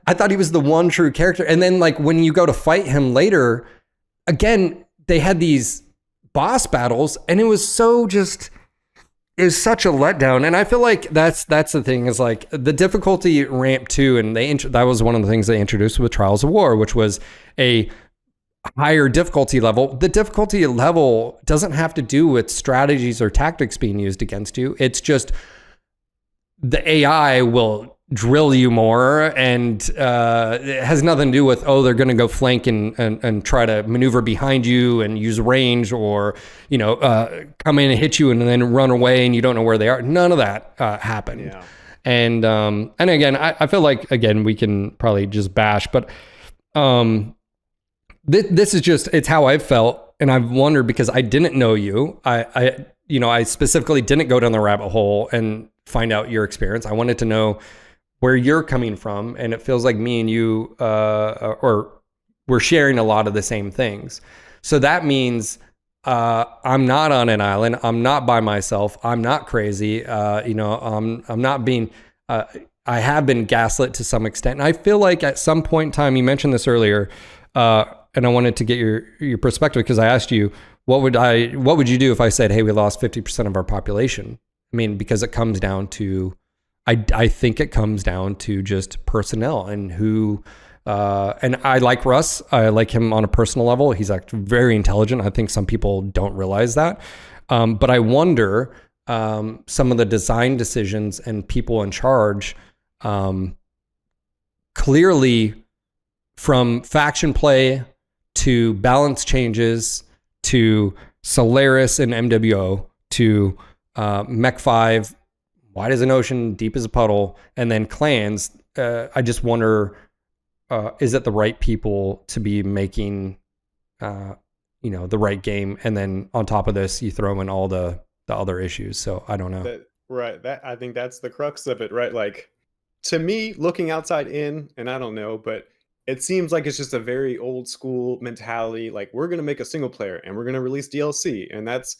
I thought he was the one true character. And then, like, when you go to fight him later, again, they had these boss battles, and it was such a letdown. And I feel like that's the thing, is like the difficulty ramp too. And that was one of the things they introduced with Trials of War, which was a higher difficulty level. The difficulty level doesn't have to do with strategies or tactics being used against you. It's just the AI will drill you more, and it has nothing to do with, they're going to go flank and try to maneuver behind you and use range, or come in and hit you and then run away and you don't know where they are. None of that happened. Yeah. And again, I feel like, again, we can probably just bash, but this is just, it's how I've felt. And I've wondered, because I didn't know you. I specifically didn't go down the rabbit hole and find out your experience. I wanted to know where you're coming from. And it feels like me and you, or we're sharing a lot of the same things. So that means I'm not on an island. I'm not by myself. I'm not crazy. I'm not being, I have been gaslit to some extent. And I feel like at some point in time, you mentioned this earlier, and I wanted to get your perspective, because I asked you, what would you do if I said, hey, we lost 50% of our population? I mean, because it comes down to, I think it comes down to just personnel and who, and I like Russ. I like him on a personal level. He's actually very intelligent. I think some people don't realize that. But I wonder, some of the design decisions and people in charge, clearly from faction play to balance changes to Solaris and MWO to Mech 5, wide as an ocean, deep as a puddle, and then clans. I just wonder, is it the right people to be making, the right game? And then on top of this, you throw in all the other issues. So I don't know. I think that's the crux of it, right? Like, to me, looking outside in, and I don't know, but it seems like it's just a very old school mentality. Like, we're going to make a single player and we're going to release DLC. And that's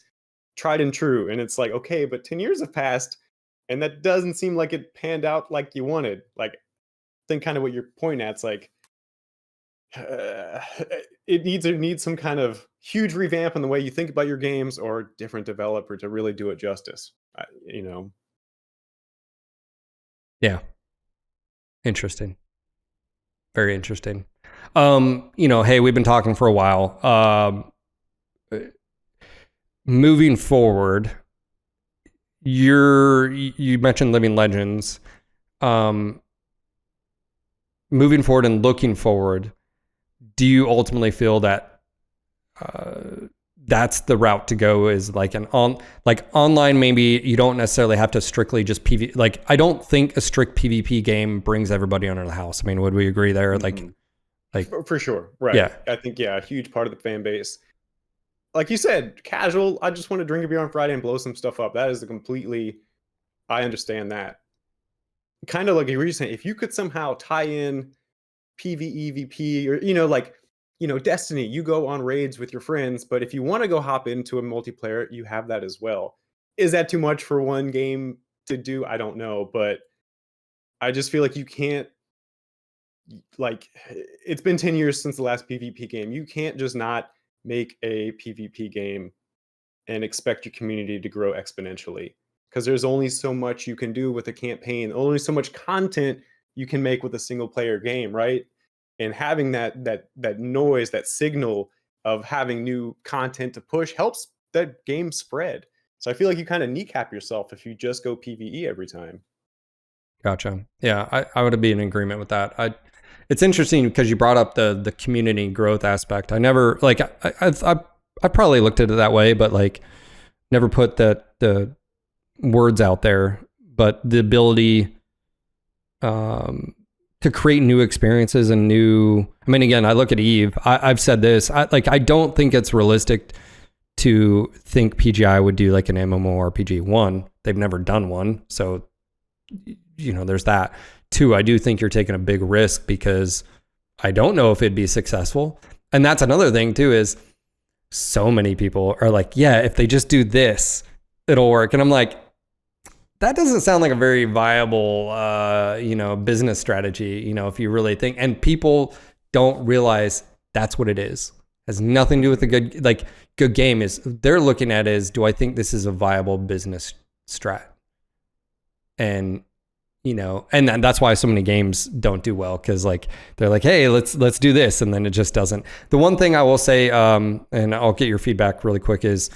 tried and true. And it's like, okay, but 10 years have passed and that doesn't seem like it panned out like you wanted. Like, I think kind of what you're pointing at, it's like, uh, it needs some kind of huge revamp in the way you think about your games, or different developer to really do it justice. You know. Yeah. Interesting. Very interesting. Hey, we've been talking for a while. Moving forward, you mentioned Living Legends. Moving forward and looking forward, do you ultimately feel that that's the route to go, is like online? Maybe you don't necessarily have to strictly just PvP. Like, I don't think a strict PvP game brings everybody under the house. I mean, would we agree there? Mm-hmm. Like for sure. Right. Yeah. I think, a huge part of the fan base, like you said, casual, I just want to drink a beer on Friday and blow some stuff up. That is I understand that. Kind of like you were saying, if you could somehow tie in PvE, or, Destiny, you go on raids with your friends, but if you want to go hop into a multiplayer, you have that as well. Is that too much for one game to do? I don't know, but I just feel like you can't, like, it's been 10 years since the last PvP game. You can't just not make a PvP game and expect your community to grow exponentially, because there's only so much you can do with a campaign, only so much content you can make with a single player game, right? And having that noise, that signal of having new content to push helps that game spread. So I feel like you kind of kneecap yourself if you just go PvE every time. Gotcha. Yeah, I would be in agreement with that. It's interesting because you brought up the community growth aspect. I never, like, I probably looked at it that way, but like never put the words out there. But the ability to create new experiences and I mean, again, I look at Eve. I've said this. I don't think it's realistic to think PGI would do like an MMORPG. One, they've never done one, so there's that. Two, I do think you're taking a big risk because I don't know if it'd be successful. And that's another thing too, is so many people are like, yeah, if they just do this, it'll work. And I'm like, that doesn't sound like a very viable, business strategy, if you really think. And people don't realize that's what it is. It has nothing to do with the good game. Is they're looking at is, do I think this is a viable business strat? And and that's why so many games don't do well, because like they're like, hey, let's do this, and then it just doesn't. The one thing I will say, and I'll get your feedback really quick, is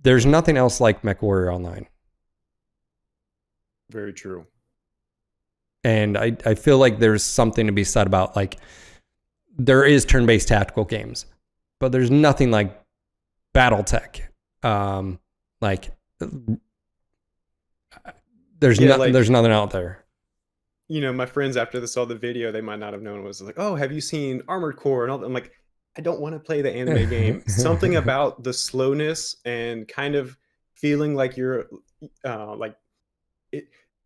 there's nothing else like MechWarrior Online. Very true. And I feel like there's something to be said about, like, there is turn-based tactical games, but there's nothing like BattleTech. There's nothing out there. My friends, after they saw the video, they might not have known it was like, oh, have you seen Armored Core? And all that. I'm like, I don't want to play the anime game. Something about the slowness and kind of feeling like you're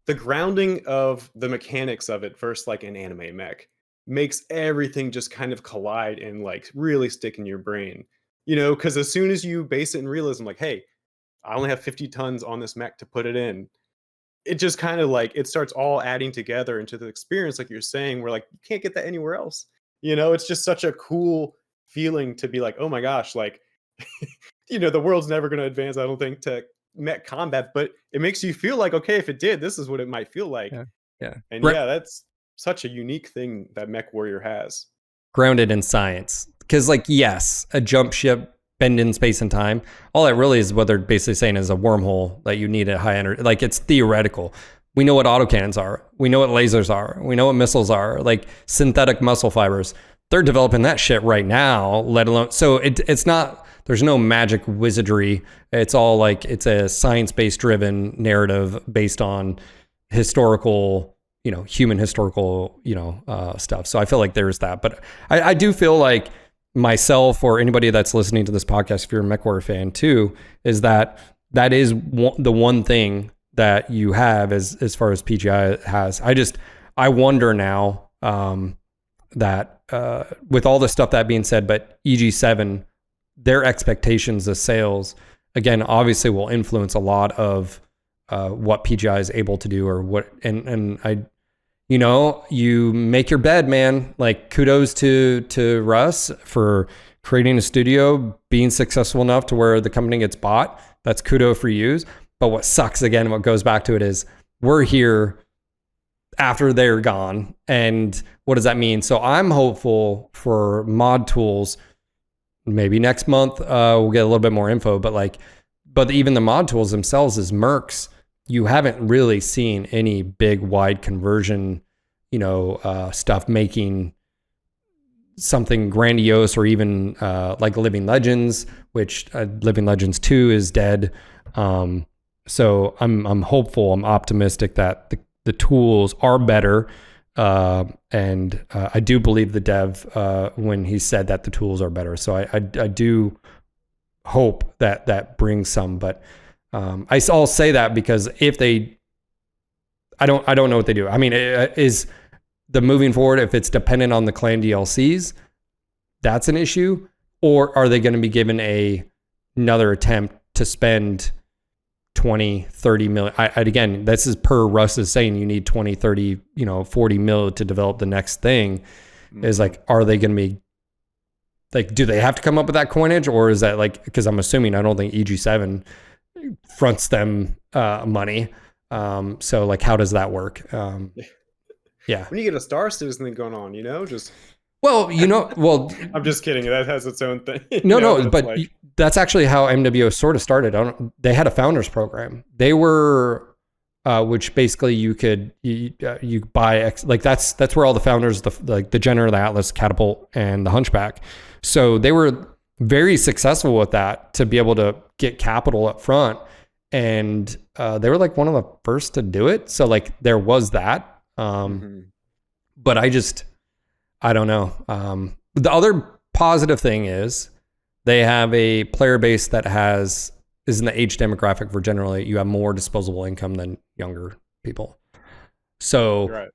the grounding of the mechanics of it versus like an anime mech makes everything just kind of collide and like really stick in your brain. Because as soon as you base it in realism, like, hey, I only have 50 tons on this mech to put it in, it just kind of like, it starts all adding together into the experience, like you're saying, where like you can't get that anywhere else. It's just such a cool feeling to be like, oh my gosh, like, the world's never going to advance, I don't think, to mech combat, but it makes you feel like, okay, if it did, this is what it might feel like. Yeah. And that's such a unique thing that MechWarrior has. Grounded in science. Because, like, yes, a jump ship, bend in space and time, all that really is what they're basically saying is a wormhole that you need at high energy. Like, it's theoretical. We know what autocannons are. We know what lasers are. We know what missiles are. Like, synthetic muscle fibers. They're developing that shit right now, let alone... So it's not... There's no magic wizardry. It's all like, it's a science-based driven narrative based on historical, human historical, stuff. So I feel like there's that. But I do feel like myself, or anybody that's listening to this podcast, if you're a MechWarrior fan too, is that is the one thing that you have as far as PGI has. I wonder now that with all the stuff that being said, but EG7 their expectations of sales, again, obviously will influence a lot of what PGI is able to do, or what, and I, you know, you make your bed, man. Like, kudos to Russ for creating a studio, being successful enough to where the company gets bought. That's kudos for you. But what sucks, again, what goes back to it is we're here after they're gone. And what does that mean? So I'm hopeful for mod tools. Maybe next month we'll get a little bit more info, but even the mod tools themselves as Mercs, you haven't really seen any big wide conversion, stuff making something grandiose, or even like Living Legends, which Living Legends 2 is dead. So I'm hopeful, I'm optimistic that the tools are better. And I do believe the dev when he said that the tools are better. So I do hope that brings some, but I'll say that because if they, I don't know what they do. I mean, is the moving forward, if it's dependent on the clan DLCs, that's an issue, or are they going to be given another attempt to spend 20, 30 million. Again, this is per Russ is saying you need 20, 30, 40 mil to develop the next thing. Is like, are they going to be like, do they have to come up with that coinage, or is that like, because I'm assuming, I don't think EG7 fronts them money. So like, how does that work? Yeah. When you get a Star Citizen thing going on, just. Well, I'm just kidding. That has its own thing. No, but like, that's actually how MWO sort of started. They had a founders program. They were, which basically you buy that's where all the founders, the Jenner, the Atlas, Catapult, and the Hunchback. So they were very successful with that to be able to get capital up front, and they were like one of the first to do it. So like there was that, but I don't know. The other positive thing is they have a player base that is in the age demographic where generally you have more disposable income than younger people. So right.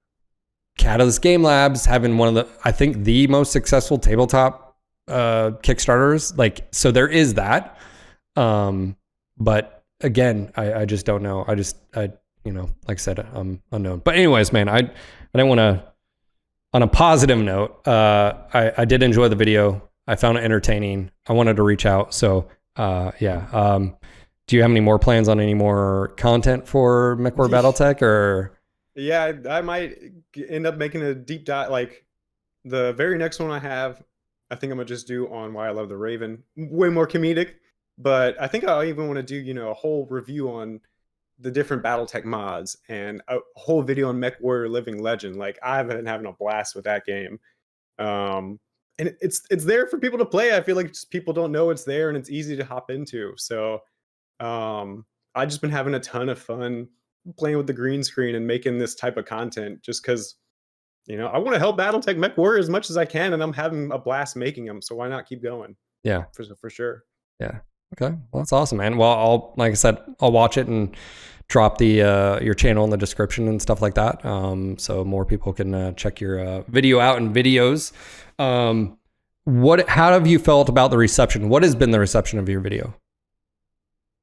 Catalyst Game Labs having one of I think the most successful tabletop Kickstarters. Like, so there is that. But again, I just don't know. Like I said, unknown. But anyways, man, I didn't want to, on a positive note, I did enjoy the video. I found it entertaining. I wanted to reach out. So, yeah. Do you have any more plans on any more content for MechWar BattleTech, or? Yeah, I might end up making a deep dive. Like the very next one I have, I think I'm gonna just do on Why I Love the Raven. Way more comedic, but I think I even want to do, a whole review on the different BattleTech mods and a whole video on MechWarrior Living Legend. Like, I've been having a blast with that game. And it's there for people to play. I feel like just people don't know it's there, and it's easy to hop into. So I've just been having a ton of fun playing with the green screen and making this type of content just because, I want to help BattleTech MechWarrior as much as I can, and I'm having a blast making them. So why not keep going? Yeah, for sure. Yeah. Okay. Well, that's awesome, man. Well, like I said, I'll watch it and drop the your channel in the description and stuff like that, so more people can check your video out and videos. How have you felt about the reception? What has been the reception of your video?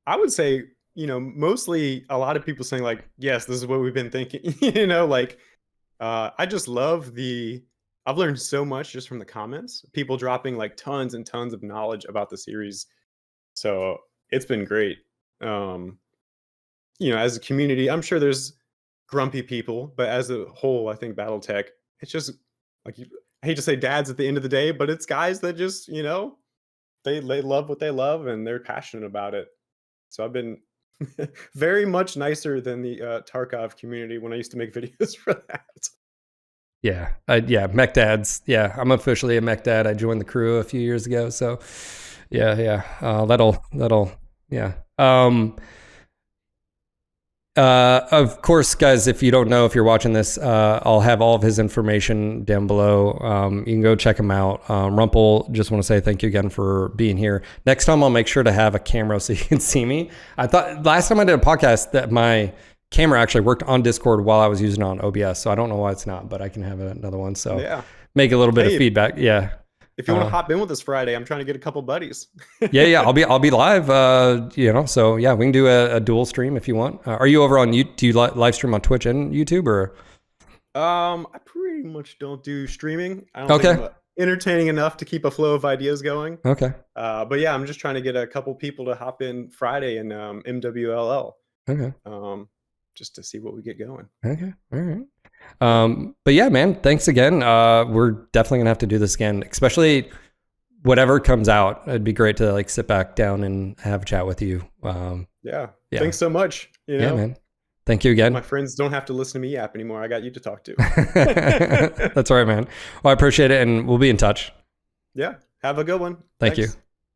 I would say, mostly a lot of people saying like, yes, this is what we've been thinking. I just love I've learned so much just from the comments, people dropping like tons and tons of knowledge about the series. So it's been great. As a community, I'm sure there's grumpy people, but as a whole, I think BattleTech, it's just like, I hate to say dads at the end of the day, but it's guys that just, they love what they love and they're passionate about it. So I've been very much nicer than the Tarkov community when I used to make videos for that. Yeah. Mech dads. Yeah. I'm officially a mech dad. I joined the crew a few years ago. So yeah. That'll, yeah. Of course, guys, if you don't know, if you're watching this, I'll have all of his information down below. You can go check him out. Rumple, just want to say thank you again for being here. Next time, I'll make sure to have a camera so you can see me. I thought last time I did a podcast that my camera actually worked on Discord while I was using it on OBS. So I don't know why it's not, but I can have another one. So yeah, make a little bit of feedback. Yeah. if you want to hop in with us Friday, I'm trying to get a couple buddies. Yeah. I'll be live. So yeah, we can do a dual stream if you want. Are you over on do you live stream on Twitch and YouTube or? I pretty much don't do streaming. I don't think I'm entertaining enough to keep a flow of ideas going. Okay. But yeah, I'm just trying to get a couple people to hop in Friday in MWLL. Okay. Just to see what we get going. Okay. All right. But yeah, man, thanks again. We're definitely gonna have to do this again, especially whatever comes out. It'd be great to like sit back down and have a chat with you. Yeah. Thanks so much. Yeah, man. Thank you again. My friends don't have to listen to me yap anymore. I got you to talk to. That's all right, man. Well, I appreciate it, and we'll be in touch. Yeah. Have a good one. Thank you.